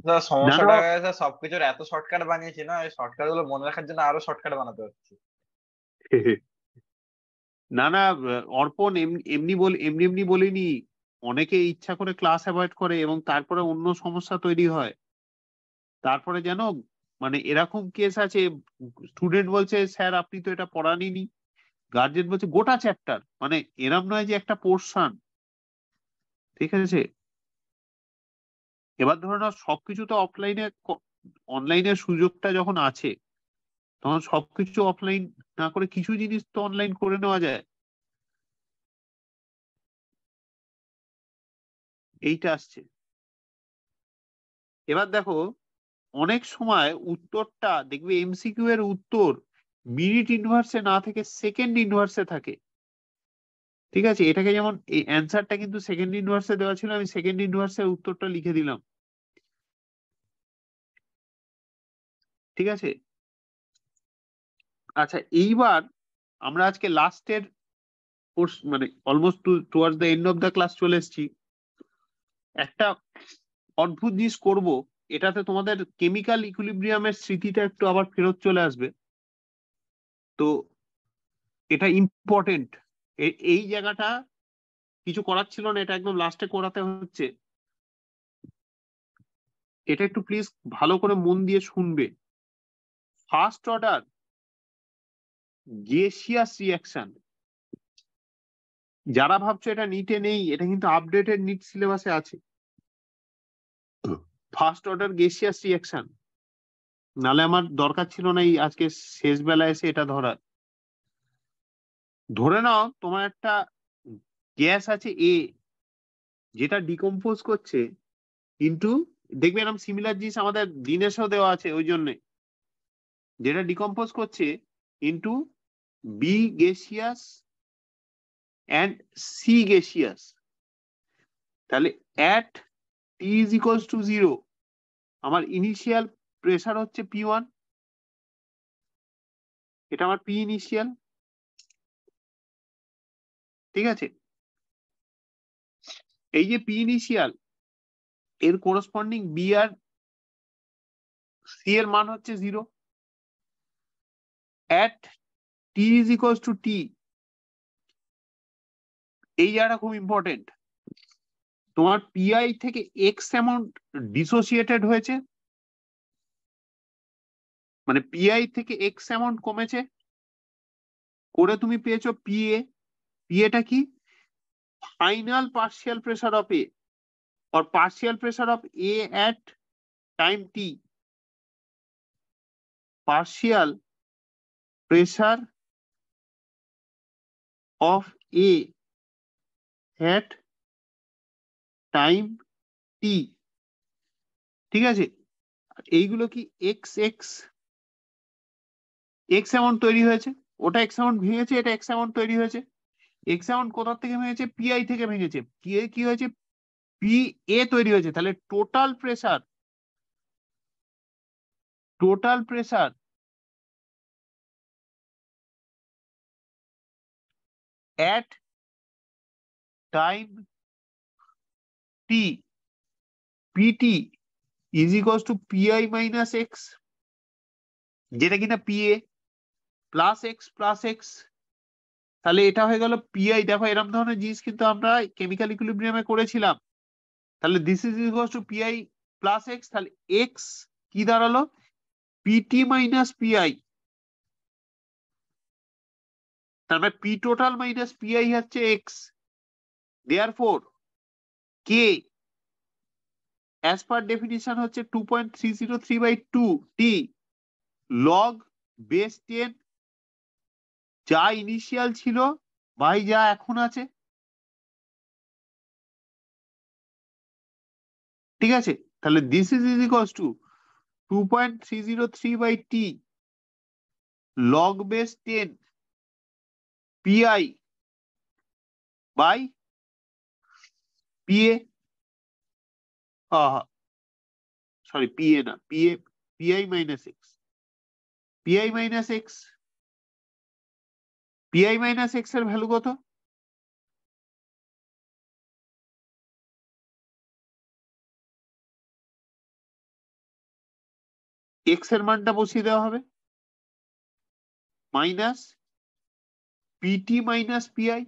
না সমস্যাটা না, হয়ে গেছে সবকিছুর এত শর্টকাট বানিয়েছি না, ওই শর্টকাট গুলো মনে রাখার জন্য আরো শর্টকাট বানাতে হচ্ছে। না না, অর্পণ এমনি এমনি এমনি বলিনি। অনেকে ইচ্ছা করে ক্লাস অ্যাভয়েড করে এবং তারপরে অন্য সমস্যা তৈরি হয়। তারপরে যেন মানে এরকম কেস আছে, স্টুডেন্ট বলছে স্যার আপনি তো এটা পড়ানইনি, গার্জেন বলছে গোটা চ্যাপ্টার, মানে এরম নয় যে একটা পোর্শন, ঠিক আছে। এবার ধরো না, সবকিছু তো অফলাইনে, অনলাইনের সুযোগটা যখন আছে তখন সবকিছু অফলাইন না করে কিছু জিনিস তো অনলাইন করে নেওয়া যায়। এইটা আসছে। এবার দেখো, অনেক সময় উত্তরটা দেখবে এমসিকিউ এর উত্তর মিনিট ইনভার্সে না থেকে সেকেন্ড ইনভার্সে থাকে, ঠিক আছে। এটাকে যেমন এই অ্যান্সারটা কিন্তু সেকেন্ড ইনভার্সে দেওয়া ছিল, আমি সেকেন্ড ইনভার্সে উত্তরটা লিখে দিলাম, ঠিক আছে। আচ্ছা, এইবার আমরা আজকে লাস্টের কোর্স মানে almost towards the end of the class চলে এসেছি। একটা অদ্ভুত জিনিস করব, এটাতে তোমাদের কেমিক্যাল ইকুইলিব্রিয়ামের স্মৃতিটা একটু আবার ফেরত চলে আসবে। তো এটা ইম্পর্টেন্ট, এই জায়গাটা কিছু করার ছিল না, এটা একদম লাস্টে করাতে হচ্ছে। এটা একটু প্লিজ ভালো করে মন দিয়ে শুনবে। ফার্স্ট অর্ডার গ্যাসিয়াস রিঅ্যাকশন, যারা ভাবছো এটা নিটে নেই, এটা কিন্তু আপডেটেড নিট সিলেবাসে আছে। ফার্স্ট অর্ডার গ্যাসিয়াস রিঅ্যাকশন, নালে আমার দরকার ছিল না এই আজকে শেষ বেলায় এসে এটা ধরার। ধরে নাও তোমার একটা গ্যাস আছে এ, যেটা ডিকম্পোজ করছে কিন্তু দেখবে এরকম সিমিলার জিনিস আমাদের দিনেশও দেওয়া আছে, ওই জন্য যেটা ডিকম্পোজ করছে into B gaseous and C gaseous. তাহলে at t is equals to 0 আমার ইনিশিয়াল প্রেসার হচ্ছে P1, এটা আমার পি ইনিশিয়াল, ঠিক আছে। এই যে পি ইনিশিয়াল এর কোরসপন্ডিং বি আর সি এর মান হচ্ছে 0। At t is equals to t, এই জায়গাটা খুব ইম্পর্টেন্ট। তোমার পিআই থেকে এক্স অ্যামাউন্ট ডিসোসিয়েটেড হয়েছে, মানে পিআই থেকে এক্স অ্যামাউন্ট কমেছে, করে তুমি পেয়েছো পিএ। পিএটা কি? Final partial pressure of A or partial pressure of A at time t, partial pressure of A at time t, ঠিক আছে। এইগুলো কি এক্স এক্স এক্স অ্যামাউন্ট তৈরি হয়েছে, ওটা এক্স অ্যামাউন্ট ভেঙেছে, এটা এক্স অ্যামাউন্ট তৈরি হয়েছে। এক্স অ্যামাউন্ট কোথা থেকে ভেঙেছে? পিআই থেকে ভেঙেছে। পিএ কি হয়েছে? পি এ তৈরি হয়েছে। তাহলে total pressure at time t pt is equals to pi minus x, যেটা কিনা PA plus x plus X. তাহলে এটা হয়ে গেল পিআই। দেখো এরকম ধরনের জিনিস কিন্তু আমরা কেমিক্যাল ইকুইলিব্রিয়ামে করেছিলাম। তাহলে this is equal to PI plus X, তাহলে এক্স কি দাঁড়ালো? PT minus PI. তারপরে পি টোটাল মাইনাস পিআই হচ্ছে X. Therefore K as per definition হচ্ছে 2.303/2 টি লগ বেস 10, যা ইনিশিয়াল ছিল বাই যা এখন আছে, ঠিক আছে। তাহলে this is equals two 2.303/t log base 10 pi by pa, sorry pa না, pi minus x, pi minus x, pi minus x এর ভ্যালু কত? x এর মানটা বসিয়ে দেওয়া হবে, মাইনাস pt মাইনাস pi।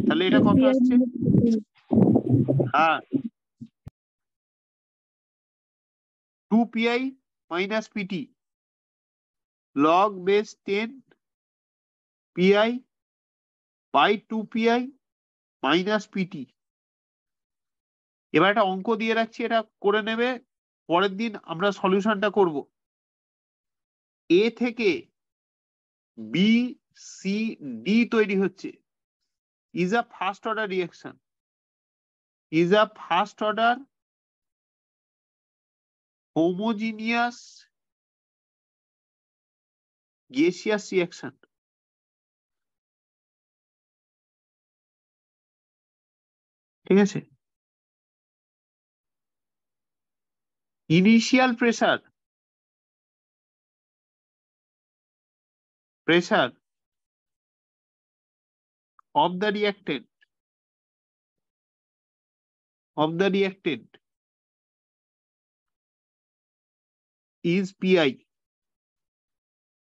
তাহলে এটা কত আসছে? হ্যাঁ, 2pi minus pt log base 10 pi by 2pi minus pt। এবার একটা অঙ্ক দিয়ে রাখছি, এটা করে নেবে, পরের দিন আমরা সলিউশনটা করব। এ থেকে বি সি ডি তৈরি হচ্ছে, is a first order reaction, is a first order homogeneous gaseous reaction. ঠিক আছে। Initial pressure pressure of the reactant is Pi,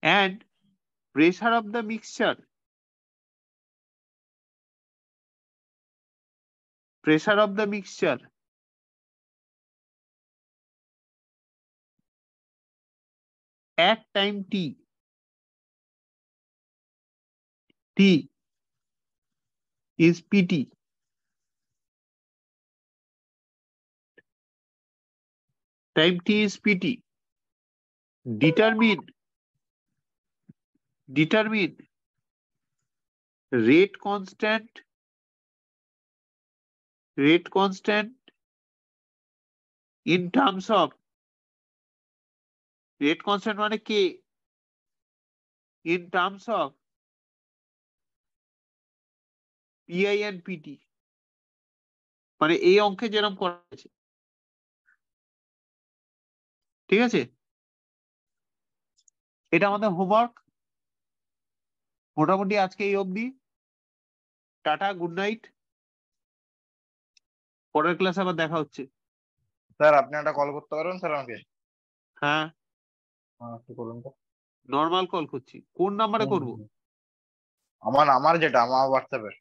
and pressure of the mixture at time t is Pt. Time t is Pt. Determine rate constant in terms of rate constant মানে k in terms of Pi and Pt, মানে এই অঙ্কে যেরকম করা আছে, ঠিক আছে? এটা আমাদের হোমওয়ার্ক। মোটামুটি আজকে এই অবধি। Tata, good night. পরের ক্লাসে আবার দেখা হচ্ছে। স্যার আপনি একটা কল করতে পারবেন স্যার আমাকে? হ্যাঁ, একটু করুন তো। নর্মাল কল করছি। কোন নাম্বারে করব? আমার যেটা আমার হোয়াটসঅ্যাপে।